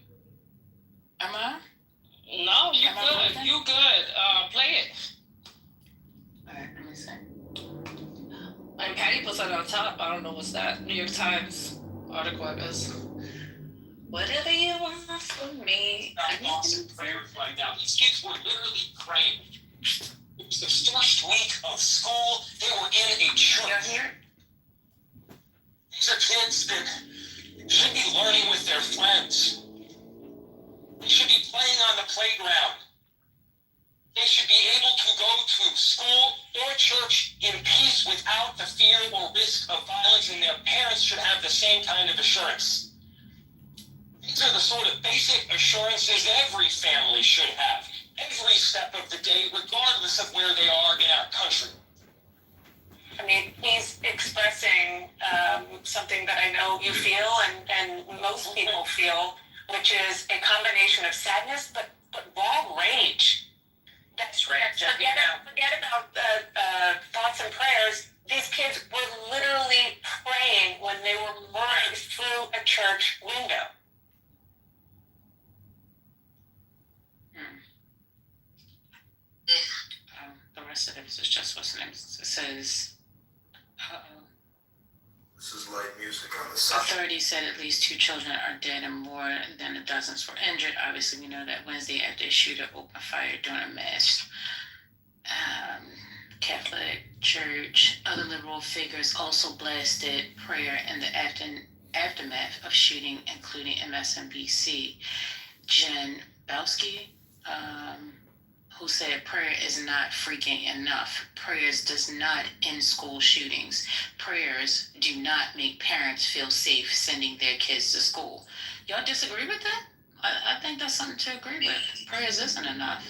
Am I? No, you Am I good. breaking? You good. Play it. Alright, let me see. And Patty puts it on top. I don't know what's that. New York Times article, I guess. Whatever you want from me. Awesome prayer right now. These kids were literally praying. It was the first week of school. They were in a church. These are kids that should be learning with their friends. They should be playing on the playground. They should be able to go to school or church in peace without the fear or risk of violence, and their parents should have the same kind of assurance. These are the sort of basic assurances every family should have, every step of the day, regardless of where they are in our country. I mean, he's expressing something that I know you feel and most people feel, which is a combination of sadness, but raw rage. That's right. Forget about thoughts and prayers. These kids were literally praying when they were murdered through a church window. The rest of it is just what's the name? It says, This is light music on the side. authorities said at least 2 children are dead and more than a dozen were injured. Obviously, we know that Wednesday after a shooter opened fire during a mass. Catholic Church, other liberal figures also blasted prayer in the aftermath of shooting, including MSNBC Jen Bowski, who said prayer is not freaking enough. Prayers does not end school shootings. Prayers do not make parents feel safe sending their kids to school. Y'all disagree with that? I think that's something to agree with. Prayers isn't enough.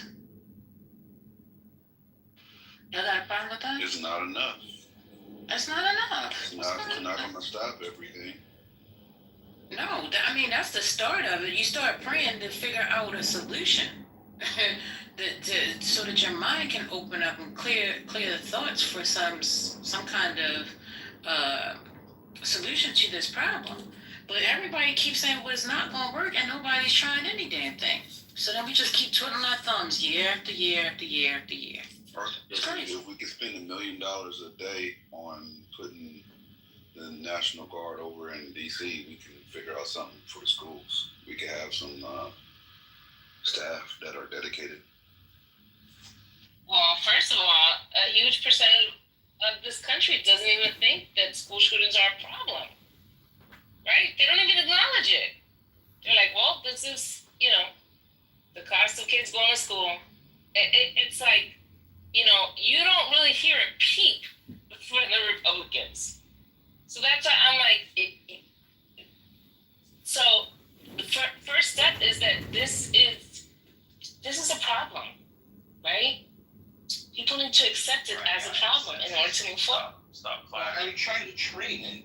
Y'all got a problem with that? It's not enough. It's not enough. It's not going to stop everything. No, I mean, that's the start of it. You start praying to figure out a solution. So that your mind can open up and clear the thoughts for some kind of solution to this problem. But everybody keeps saying, well, it's not going to work, and nobody's trying any damn thing. So then we just keep twiddling our thumbs year after year after year after year. It's crazy. If we could spend $1 million a day on putting the National Guard over in D.C., we can figure out something for the schools. We could have some staff that are dedicated. Well, first of all, a huge percentage of this country doesn't even think that school shootings are a problem. Right? They don't even acknowledge it. They're like, well, this is, the cost of kids going to school. It's like, you don't really hear a peep from the Republicans. So that's why I'm like, so the first step is that this is a problem, right? People need to accept it as a problem in order to move forward. Stop clapping. I'm trying to train it.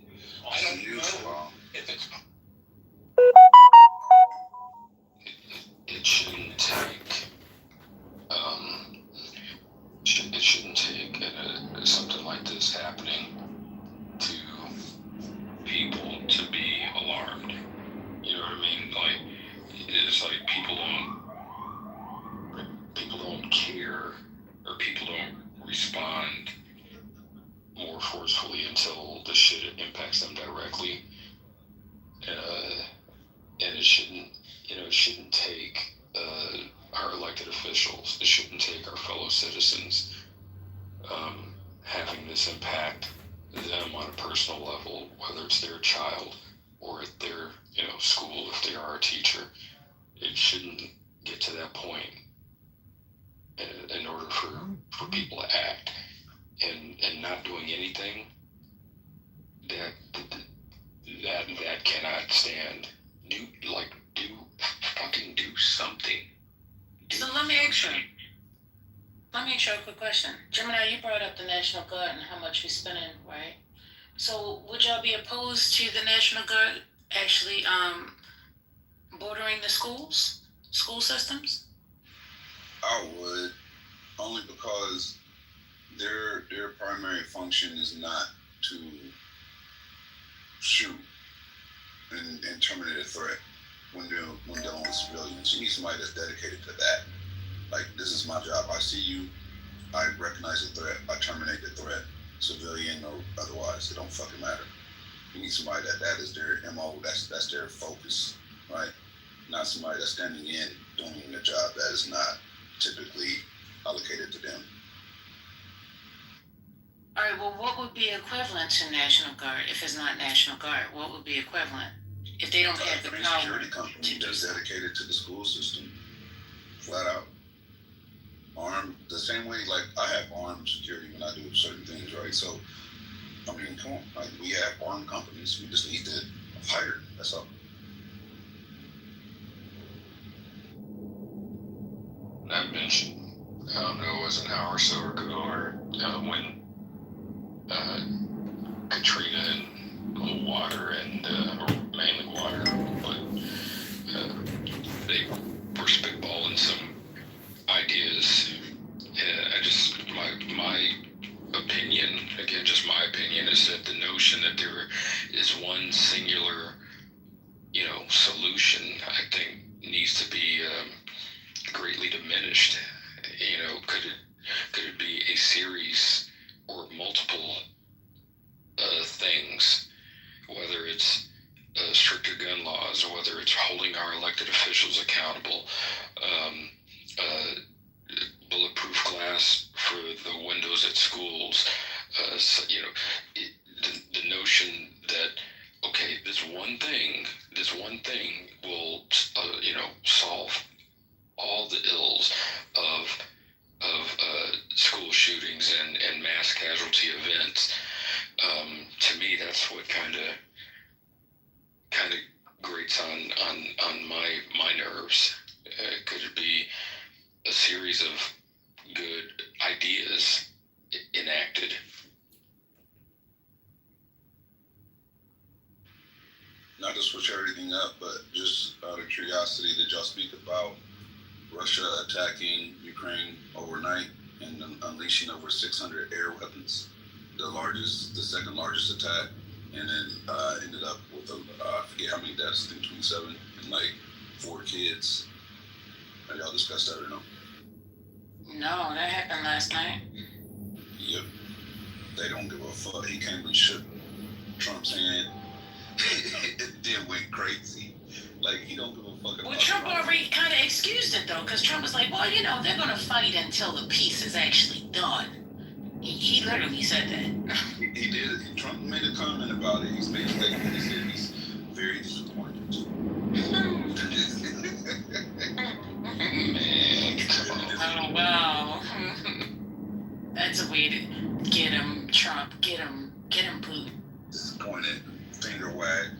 I don't know if it's... It shouldn't take, it shouldn't take something like this happening to people to be alarmed. You know what I mean? Like, it's like people don't care, or people don't respond more forcefully until the shit impacts them directly. And it shouldn't take our elected officials, it shouldn't take our fellow citizens having this impact them on a personal level, whether it's their child or at their school if they are a teacher. It shouldn't get to that point in order for people to act, and not doing anything that cannot stand. Do something. So let me ask you a quick question. Gemini, you brought up the National Guard and how much we're spending, right? So would y'all be opposed to the National Guard actually bordering the school systems? I would, only because their primary function is not to shoot. and terminate a threat when dealing with civilians. You need somebody that's dedicated to that. Like, this is my job. I see you. I recognize the threat. I terminate the threat, civilian or otherwise. It don't fucking matter. You need somebody that is their MO. That's their focus, right? Not somebody that's standing in doing a job that is not typically allocated to them. All right, well, what would be equivalent to National Guard if it's not National Guard? What would be equivalent if they don't have the power? Security company that's dedicated to the school system, flat out. Armed the same way, like I have armed security when I do certain things, right? So, I mean, come on, like we have armed companies. We just need to hire. That's all. I mentioned, I don't know, it was an hour or so ago, or when Katrina and water and or mainly water, but they were spitballing some ideas. I just my opinion, again, just my opinion, is that the notion that there is one singular, solution, I think needs to be greatly diminished. Could it be a series or multiple things, whether it's stricter gun laws or whether it's holding our elected officials accountable, bulletproof glass for the windows at schools, the notion that, okay, this one thing will solve all the ills of school shootings and mass casualty events. To me, that's what kind of grates on my nerves. Could it be a series of good ideas enacted? Not to switch everything up, but just out of curiosity, did y'all speak about Russia attacking Ukraine overnight and unleashing over 600 air weapons? The second largest attack, and then ended up with I forget how many deaths, I think 27, and like 4 kids. Have y'all discussed that or no? No, that happened last night. Yep. They don't give a fuck. He came and shook Trump's hand. It then went crazy. Like, he don't give a fuck about. Well, Trump already kind of excused it though, because Trump was like, well, they're going to fight until the peace is actually done. He literally said that. He did. Trump made a comment about it. He's made a statement. He said he's very disappointed. Oh, wow. That's a way to get him, Trump. Get him, Putin. Disappointed. Finger wag,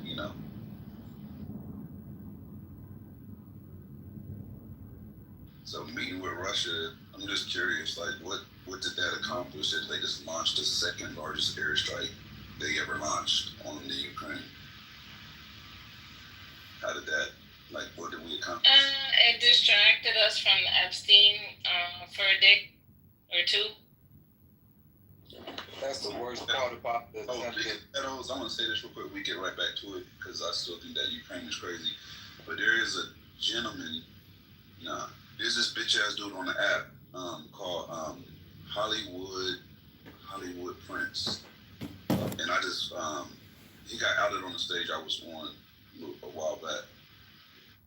So meeting with Russia, I'm just curious, like what did that accomplish if they just launched the second largest airstrike they ever launched on the Ukraine? How did that, what did we accomplish? It distracted us from Epstein for a day or two. That's the worst part about the attempted. I'm going to say this real quick. We get right back to it because I still think that Ukraine is crazy. But there is a gentleman, there's this bitch ass dude on the app called Hollywood Prince. And I just, he got outed on the stage I was on a while back.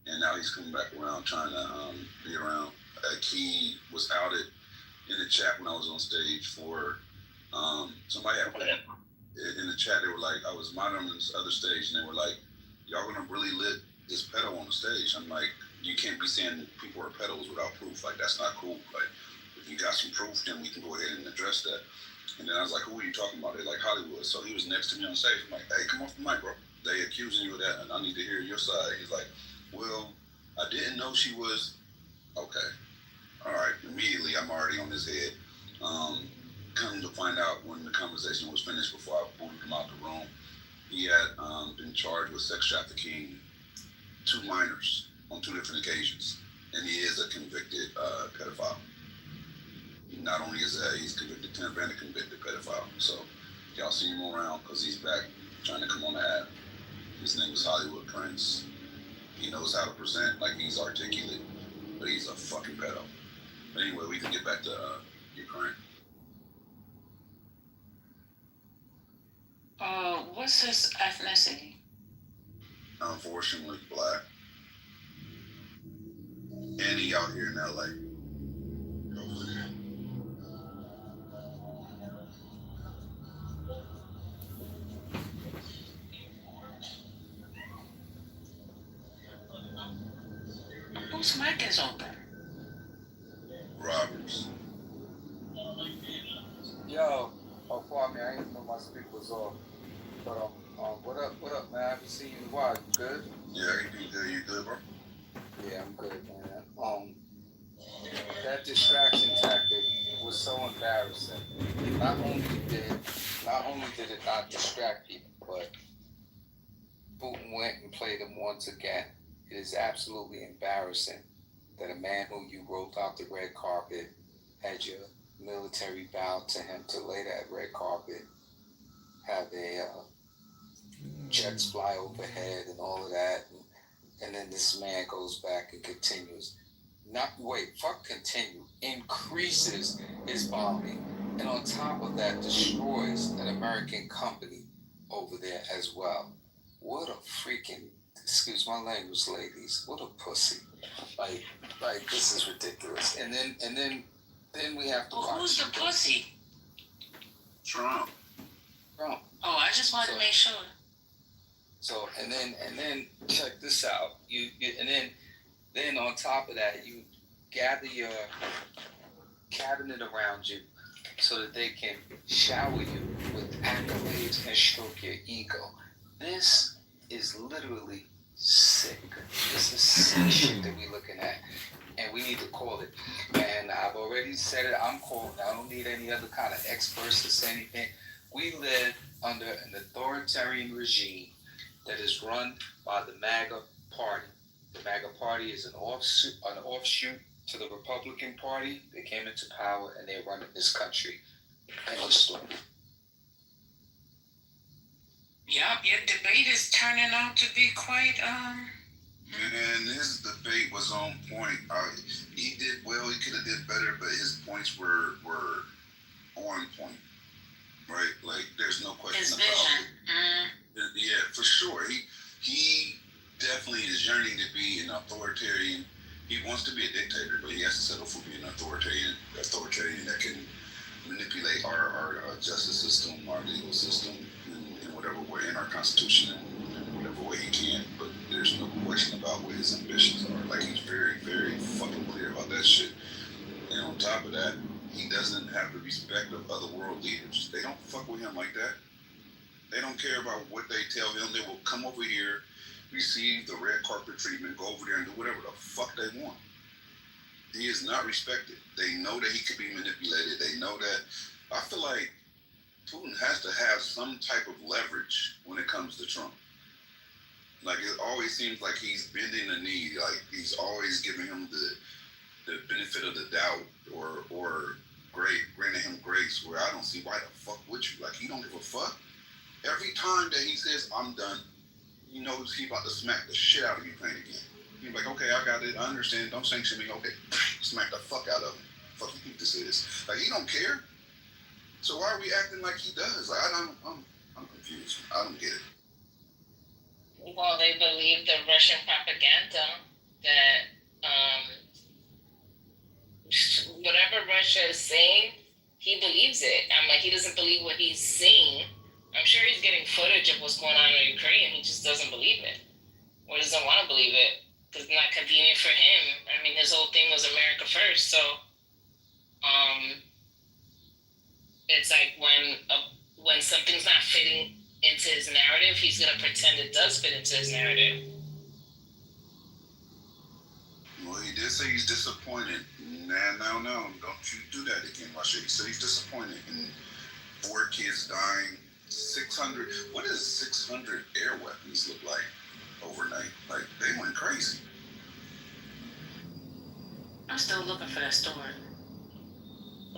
And now he's coming back around trying to be around. He was outed in the chat when I was on stage for somebody had put in the chat. They were like, I was monitoring this other stage, and they were like, y'all gonna really lit this pedo on the stage? I'm like, you can't be saying people are pedos without proof. Like, that's not cool. Like, if you got some proof, then we can go ahead and address that. And then I was like, who are you talking about? They're like, Hollywood. So he was next to me on stage. I'm like, hey, come off the mic, bro. They accusing you of that, and I need to hear your side. He's like, well, I didn't know she was. Okay. All right. Immediately, I'm already on his head. Come to find out when the conversation was finished before I booted him out the room, he had been charged with sex trafficking 2 minors on 2 different occasions. And he is a convicted pedophile. Not only is that, he's convicted 10 and a convicted pedophile. So y'all see him around because he's back trying to come on the app. His name is Hollywood Prince. He knows how to present like he's articulate, but he's a fucking pedo. But anyway, we can get back to Ukraine. What's his ethnicity? Unfortunately, black. And he out here in LA. Whose mic is open? Roberts. Yo, Kwame, I didn't know my speaker was off. But what up, man? I haven't seen you in a while. You good? Yeah, you good, bro? Yeah, I'm good, man. That distraction tactic was so embarrassing. Not only did it not distract people, but Putin went and played them once again. It is absolutely embarrassing that a man who you rolled out the red carpet, had your military bow to him to lay that red carpet, have a jets fly overhead and all of that, and then this man goes back and continues. Increases his bombing, and on top of that, destroys an American company over there as well. What a freaking, excuse my language, ladies, what a pussy. Like this is ridiculous. And then we have to watch. Who's the pussy? Trump. Oh, I just wanted to make sure. So and then check this out. You then on top of that, you gather your cabinet around you so that they can shower you with accolades and stroke your ego. This is literally sick. This is sick shit that we're looking at. And we need to call it. And I've already said it, I'm calling. I don't need any other kind of experts to say anything. We live under an authoritarian regime that is run by the MAGA party. The MAGA party is an offshoot to the Republican Party. They came into power and they're running this country. End of story. Yup, your debate is turning out to be quite And his debate was on point. He did well. He could have did better, but his points were on point. Right? Like there's no question his about vision. it. Yeah, for sure. He definitely is yearning to be an authoritarian. He wants to be a dictator, but he has to settle for being an authoritarian that can manipulate our justice system, our legal system, in whatever way, in our constitution, in whatever way he can. But there's no question about what his ambitions are. Like he's very, very fucking clear about that shit. And on top of that, he doesn't have the respect of other world leaders. They don't fuck with him like that. They don't care about what they tell him. They will come over here, receive the red carpet treatment, go over there and do whatever the fuck they want. He is not respected. They know that he could be manipulated. They know that. I feel like Putin has to have some type of leverage when it comes to Trump. Like it always seems like he's bending the knee. Like he's always giving him the benefit of the doubt or granting him grace. Where I don't see why the fuck would you? Like he don't give a fuck. Every time that he says I'm done, he knows he about to smack the shit out of Ukraine again. He's like, okay, I got it. I understand. Don't sanction me. Okay, smack the fuck out of him. Fuck you think this is? Like he don't care. So why are we acting like he does? Like I'm confused. I don't get it. Well, they believe the Russian propaganda that whatever Russia is saying, he believes it. I'm like, he doesn't believe what he's seeing. I'm sure he's getting footage of what's going on in Ukraine. He just doesn't believe it, or doesn't want to believe it because it's not convenient for him. I mean, his whole thing was America first. So, it's like when something's not fitting into his narrative, he's gonna pretend it does fit into his narrative. Well, he did say he's disappointed. No, don't you do that again, Russia. He said he's disappointed in 4 kids dying, 600. What does 600 air weapons look like overnight? Like they went crazy. I'm still looking for that story.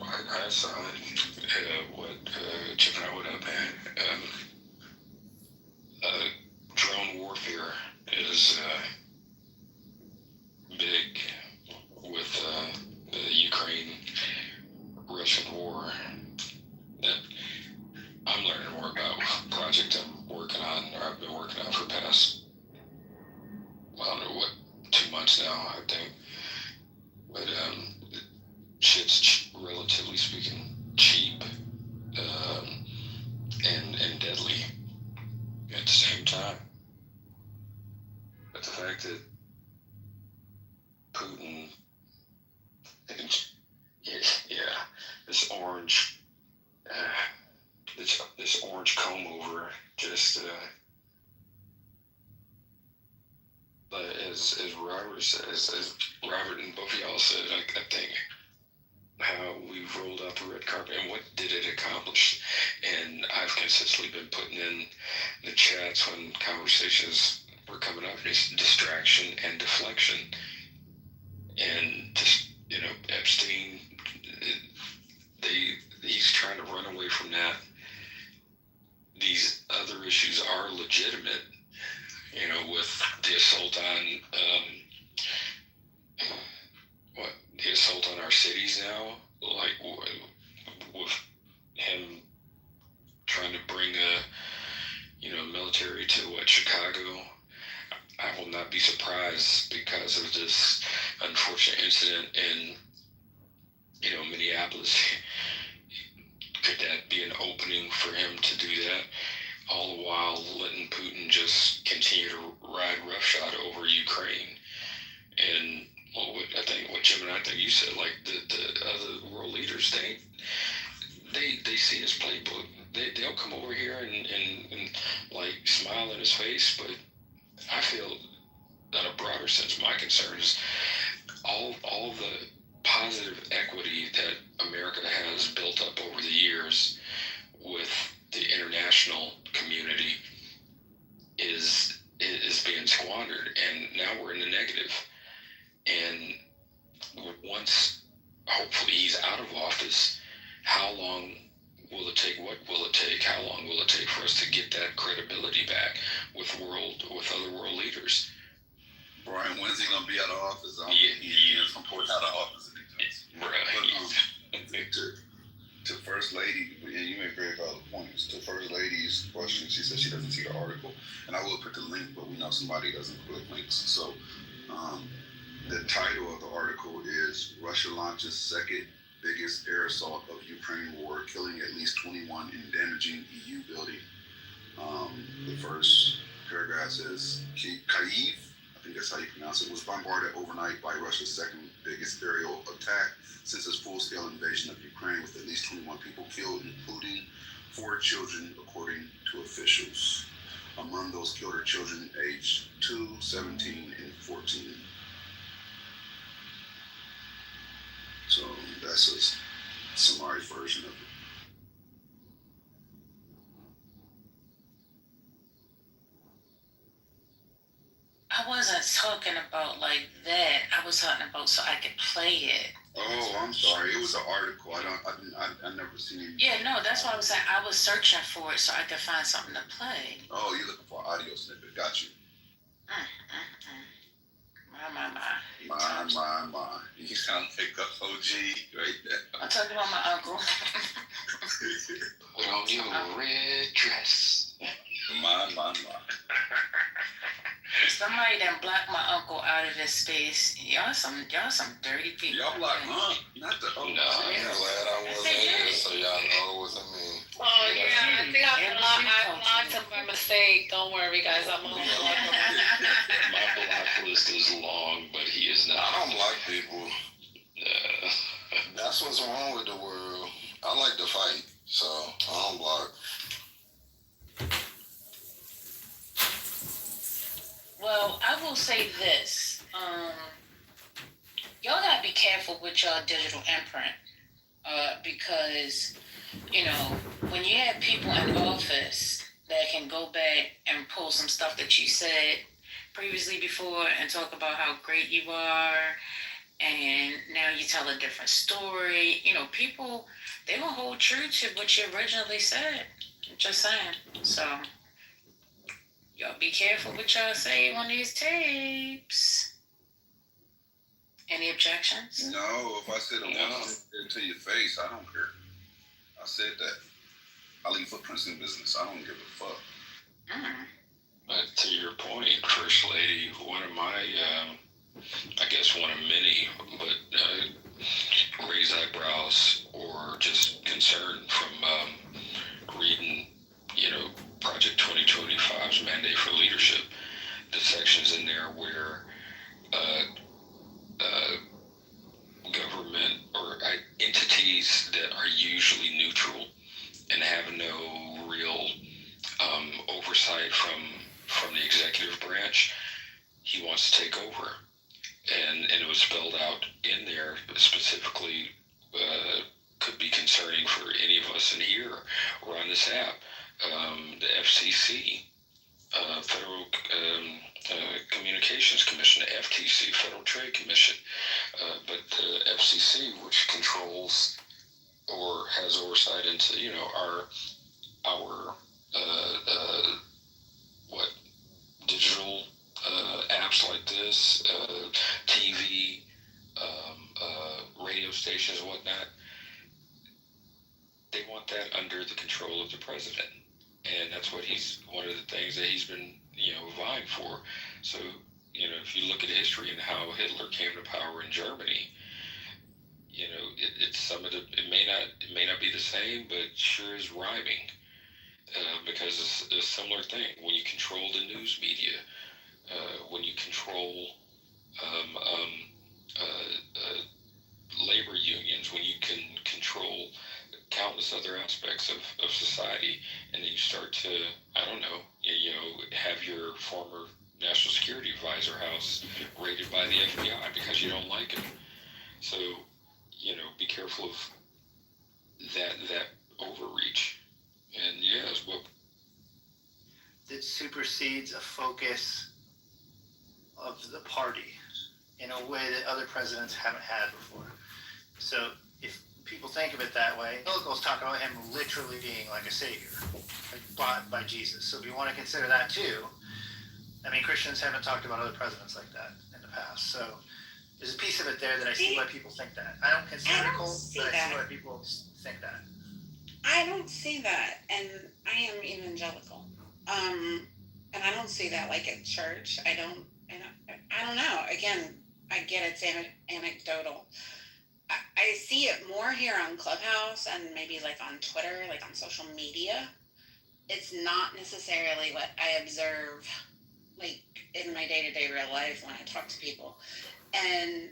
I saw it. Checking out what up, man. Drone warfare is big with the Ukraine-Russian war. That I'm learning more about project I'm working on, or I've been working on for the past, I don't know what, 2 months now, I think. But shit's relatively speaking cheap and deadly at the same time. But the fact that Putin, yeah, this orange comb over just but as Robert says, as Robert and both of y'all said, I think how we've rolled out the red carpet and what did it accomplish. And I've consistently been putting in the chats when conversations were coming up, is distraction and deflection. And just, Epstein, he's trying to run away from that. These other issues are legitimate, with the assault on the assault on our cities now, like with him trying to bring military to Chicago. I will not be surprised because of this unfortunate incident in Minneapolis. Could that be an opening for him to do that? All the while letting Putin just continue to ride roughshod over Ukraine. And I think what Jim and I think you said, like the other world leaders, they see his playbook. They'll come over here and like smile in his face, but I feel in a broader sense, my concern is all the positive equity that America has built up over the years with the international community is being squandered, and now we're in the negative. And once hopefully he's out of office, how long will it take? What will it take? How long will it take for us to get that credibility back with other world leaders? Brian, when's he gonna be out of office? He's gonna put out of office anytime. Right. To First Lady, and you make very valid points. To First Lady's question, she said she doesn't see the article, and I will put the link, but we know somebody doesn't click links. So, the title of the article is Russia launches second biggest air assault of Ukraine war, killing at least 21 and damaging EU building. The first paragraph says Kyiv, I think that's how you pronounce it, was bombarded overnight by Russia's second biggest aerial attack since its full-scale invasion of Ukraine, with at least 21 people killed, including 4 children, according to officials. Among those killed are children aged 2, 17, and 14. So that's a summary version of it. I wasn't talking about like that. I was talking about so I could play it. Oh, I'm sorry. It was an article. I never seen it. Yeah, no, that's why I was saying I was searching for it so I could find something to play. Oh, you're looking for an audio snippet. Got you. My. You sound like the OG right there. I'm talking about my uncle. Put on your red dress. My. Somebody done blocked my uncle out of this space. Y'all some dirty people. Y'all blocked mine, not the OG. No, I'm glad I wasn't here, so y'all know it wasn't me. Oh yeah, I think I blocked him by mistake. Don't worry, guys, I'm on the block. My block list is long, but he is not. I don't block people. That's what's wrong with the world. I like to fight, so I don't block. Well, I will say this. Y'all gotta be careful with your digital imprint. Because, when you have people in office that can go back and pull some stuff that you said previously before and talk about how great you are, and now you tell a different story, people, they will hold true to what you originally said. Just saying. So, Y'all be careful what y'all say on these tapes. Any objections? No, if I said it once to your face, I don't care. I said that. I leave footprints in business. I don't give a fuck. But to your point, First Lady, one of my, I guess one of many, but raised eyebrows or just concern from reading, Project 2025's mandate for leadership. The sections in there where government or entities that are usually neutral and have no real oversight from the executive branch, he wants to take over. And it was spelled out in there specifically, could be concerning for any of us in here or on this app. The FCC, Federal Communications Commission, the FTC, Federal Trade Commission, but the FCC, which controls or has oversight into, our digital apps like this, TV, radio stations and whatnot. They want that under the control of the president. And that's what one of the things that he's been, vying for. So, if you look at history and how Hitler came to power in Germany, it's some of it may not be the same, but sure is rhyming. Because it's a similar thing. When you control the news media, when you control labor unions, when you can control countless other aspects of society, and then you start to, I don't know, have your former national security advisor house raided by the FBI because you don't like him. So, be careful of that overreach. And yes, well, that supersedes a focus of the party in a way that other presidents haven't had before. So if people think of it that way, locals talk about him literally being like a savior, like bought by Jesus. So if you want to consider that too, Christians haven't talked about other presidents like that in the past. So there's a piece of it there that I see why people think that. I don't consider it cult, but I see why people think that. I don't see that, and I am evangelical. And I don't see that like at church. I don't know. Again, I get it's anecdotal. I see it more here on Clubhouse and maybe like on Twitter, like on social media. It's not necessarily what I observe like in my day-to-day real life when I talk to people. And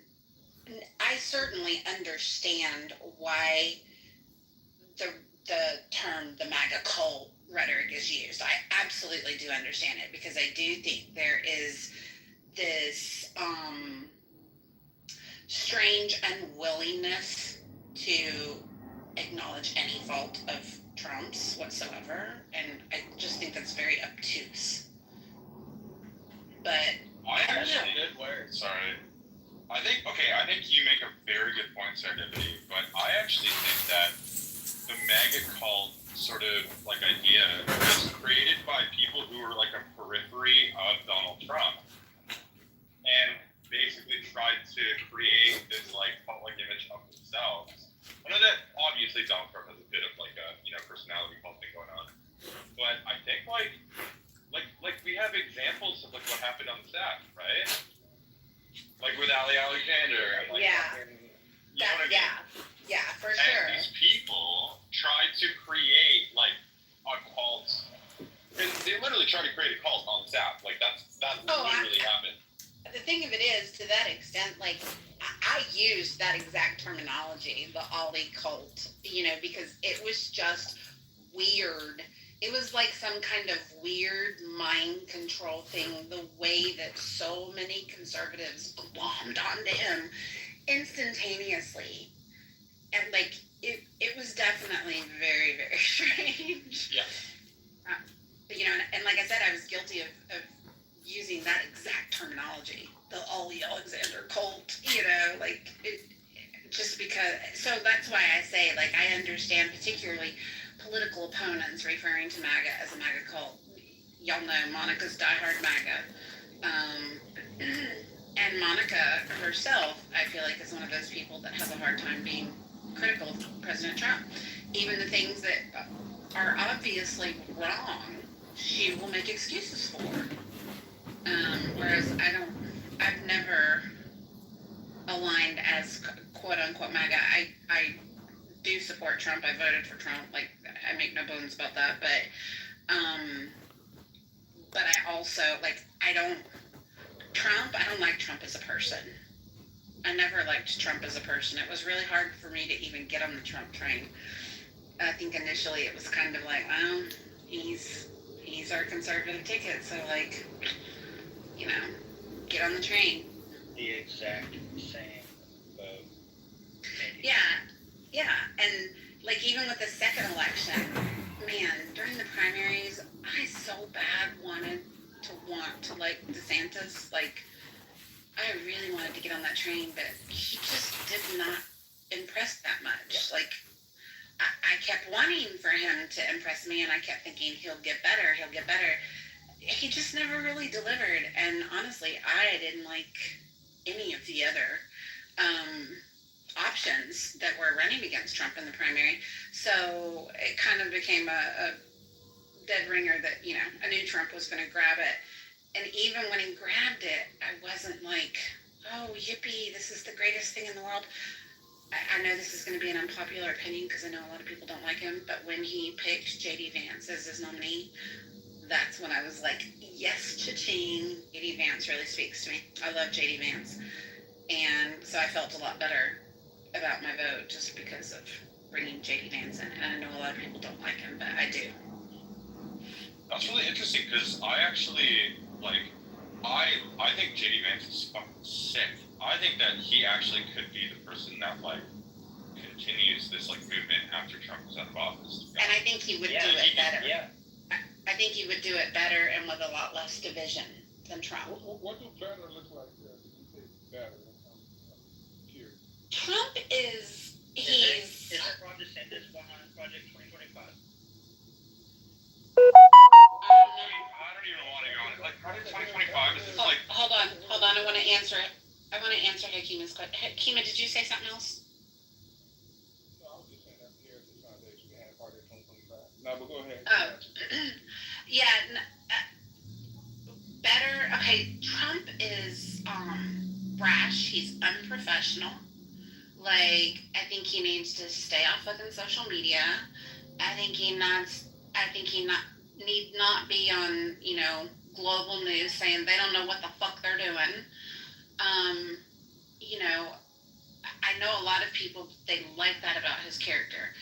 I certainly understand why the term the MAGA cult rhetoric is used. I absolutely do understand it because I do think there is this strange unwillingness to acknowledge any fault of Trump's whatsoever, and I just think that's very obtuse. But I actually I think you make a very good point, Serendipity, but I actually think that the MAGA cult sort of like idea was created by people who were like a periphery of Donald Trump and basically tried to create this like public image of themselves. I know that obviously Donald Trump has a bit of like a personality cult thing going on, but I think like we have examples of like what happened on the staff, right? Like with Ali Alexander and like yeah, for and sure. These people tried to create like a cult, and they literally tried to create a cult on the staff. Like that literally happened. The thing of it is, to that extent, like I used that exact terminology, the Ali cult, because it was just weird. It was like some kind of weird mind control thing, the way that so many conservatives glommed onto him instantaneously. And like, it was definitely very, very strange. Yeah. And like I said, I was guilty of using that exact terminology, the Ali Alexander cult, just because. So that's why I say, like, I understand particularly political opponents referring to MAGA as a MAGA cult. y'all know Monica's diehard MAGA. And Monica herself, I feel like, is one of those people that has a hard time being critical of President Trump. Even the things that are obviously wrong, she will make excuses for. Whereas I've never aligned as quote unquote MAGA. I do support Trump. I voted for Trump. Like, I make no bones about that. But I also, like, I don't like Trump as a person. I never liked Trump as a person. It was really hard for me to even get on the Trump train. I think initially it was kind of like, well, he's our conservative ticket, so, like, you know, get on the train. The exact same vote. Yeah, and, like, even with the second election, man, during the primaries, I so bad wanted to like DeSantis. Like, I really wanted to get on that train, but he just did not impress that much. Like, I kept wanting for him to impress me, and I kept thinking, he'll get better. He just never really delivered, and honestly, I didn't like any of the other options that were running against Trump in the primary, so it kind of became a dead ringer that, you know, I knew Trump was going to grab it. And even when he grabbed it, I wasn't like, oh, yippee, this is the greatest thing in the world. I know this is going to be an unpopular opinion because I know a lot of people don't like him, but when he picked J.D. Vance as his nominee, that's when I was like, yes, cha-ching. J.D. Vance really speaks to me. I love J.D. Vance. And so I felt a lot better about my vote just because of bringing J.D. Vance in. And I know a lot of people don't like him, but I do. That's really interesting because I actually, like, I think J.D. Vance is fucking sick. I think that he actually could be the person that, like, continues this, like, movement after Trump is out of office. And I think he would do it better. Yeah. I think he would do it better and with a lot less division than Trump. What do better look like there? Did you say better? I'm curious. Trump is, Is that Ron DeSantis behind Project 2025? I don't even want to go on it. Like, Project 2025 is just like... Hold on. I want to answer Hakima's question. Hakima, did you say something else? No, I was just saying that's the Heritage Foundation behind Project 2025. No, but go ahead. Oh, yeah. Better. Okay, Trump is brash. He's unprofessional. Like, I think he needs to stay off fucking social media. I think he need not be on, you know, global news saying they don't know what the fuck they're doing. You know, I know a lot of people, they like that about his character.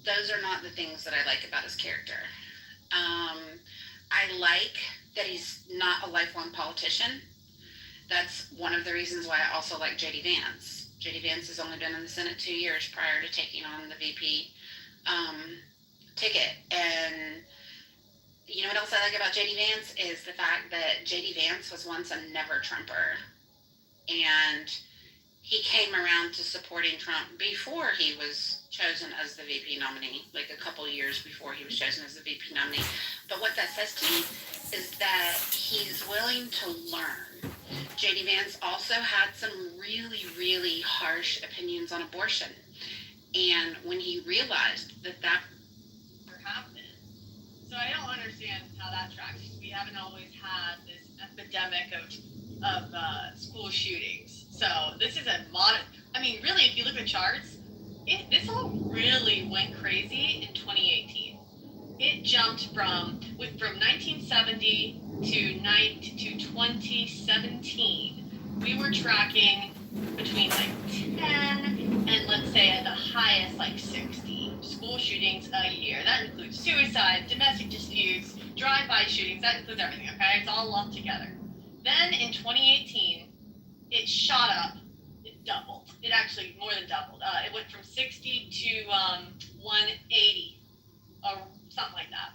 Those are not the things that I like about his character. I like that he's not a lifelong politician. That's one of the reasons why I also like J.D. Vance. J.D. Vance has only been in the Senate 2 years prior to taking on the VP ticket. And you know what else I like about J.D. Vance is the fact that J.D. Vance was once a never Trumper. And he came around to supporting Trump before he was chosen as the VP nominee, like a couple years before he was chosen as the VP nominee. But what that says to me is that he's willing to learn. J.D. Vance also had some really, really harsh opinions on abortion. And when he realized that happened. So I don't understand how that tracks. We haven't always had this epidemic of school shootings. So this is really, if you look at charts, this all really went crazy in 2018. It jumped from 1970 to 2017. We were tracking between like 10 and, let's say, at the highest, like 60 school shootings a year. That includes suicide, domestic disputes, drive-by shootings. That includes everything, okay? It's all lumped together. Then in 2018, it shot up. It doubled. It actually more than doubled. It went from 60 to 180, or something like that.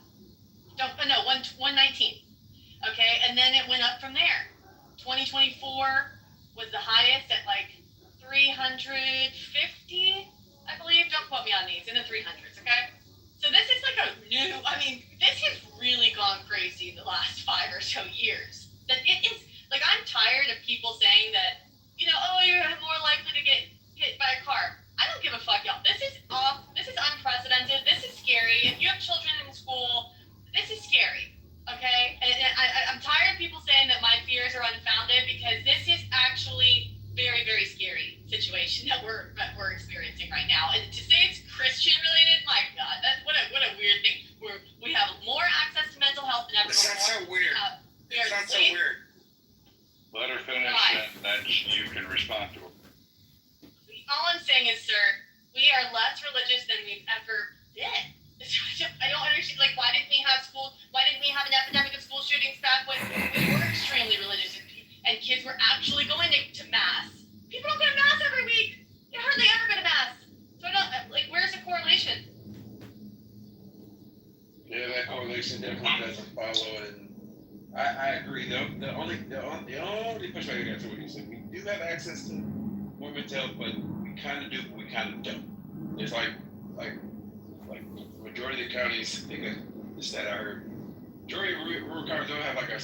119. Okay, and then it went up from there. 2024 was the highest at like 350, I believe. Don't quote me on these. In the 300s. Okay. So this is like this has really gone crazy the last or so years. That it is like I'm tired of people saying that, you know, oh, you're more likely to get hit by a car. I don't give a fuck, y'all. This is unprecedented. This is scary. If you have children in school, this is scary. Okay, and I'm tired of people saying that my fears are unfounded because this is actually very, very scary situation that we're experiencing right now. And to say it's Christian related, my God, that's what a weird thing. We have more access to mental health than ever before. It's not so weird. It's not so weird. Let her finish, and then you can respond to her. All I'm saying is, sir, we are less religious than we've ever been. I don't understand. Like, why didn't we have an epidemic of school shootings back when we were extremely religious and kids were actually going to mass? People don't go to mass every week. They hardly ever go to mass. So I don't like. Where's the correlation? Yeah, that correlation definitely doesn't follow, and I agree. The only pushback I got to what you said, we do have access to more mental health, but we kind of do, but we kind of don't. It's like majority of the counties, I think the stat I heard, majority of rural counties don't have like a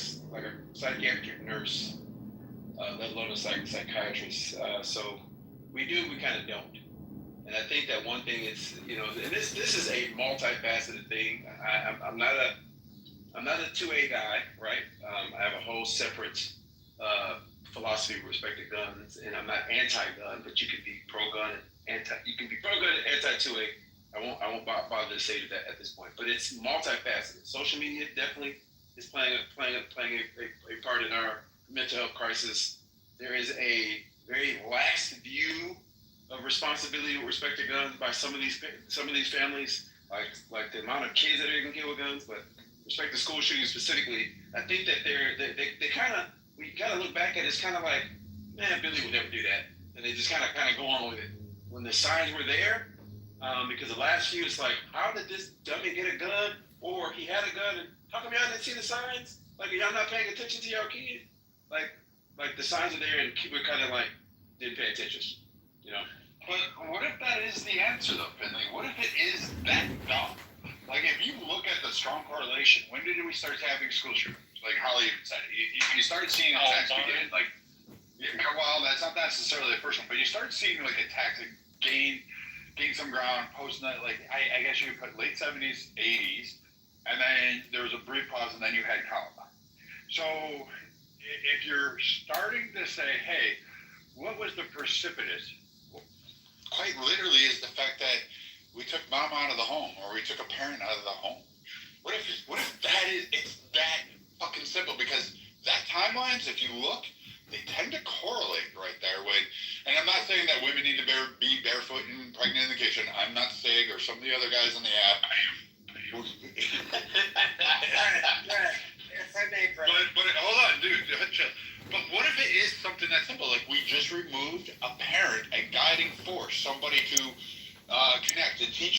psychiatric nurse, let alone a psychiatrist. So we do, we kind of don't. And I think that one thing is, you know, and this is a multifaceted thing. I'm not a 2A guy, right? I have a whole separate philosophy with respect to guns, and I'm not anti-gun, but you can be pro-gun and you can be pro-gun and anti-2A. I won't bother to say that at this point, but it's multifaceted. Social media definitely is playing a part in our mental health crisis. There is a very lax view of responsibility with respect to guns by some of these families, like the amount of kids that are getting killed with guns, but with respect to school shootings specifically, I think that we kind of look back at it, it's kind of like, man, Billy would never do that, and they just kind of go on with it. When the signs were there, because the last few, it's like, how did this dummy get a gun? Or he had a gun, and how come y'all didn't see the signs? Like, y'all not paying attention to your kid? Like the signs are there, and we're kind of like, didn't pay attention, you know? But what if that is the answer, though, Finley? What if it is that dumb? Like, if you look at the strong correlation, when did we start having school shootings? Like Holly even said, you started seeing attacks begin, like, well, that's not necessarily the first one, but you start seeing, like, attacks that gain some ground, posting that, like, I guess you could put late 70s, 80s, and then there was a brief pause, and then you had Columbine. So, if you're starting to say, hey, what was the precipitous? Quite literally is the fact that we took mom out of the home, or we took a parent out of the home. What if it's that fucking simple? Because that timelines, if you look, they tend to correlate right there with, and I'm not saying that women need to be barefoot and pregnant in the kitchen. I'm not Sig or some of the other guys on the app. But hold on, dude. But what if it is something that simple? Like, we just removed a parent, a guiding force, somebody to connect and teach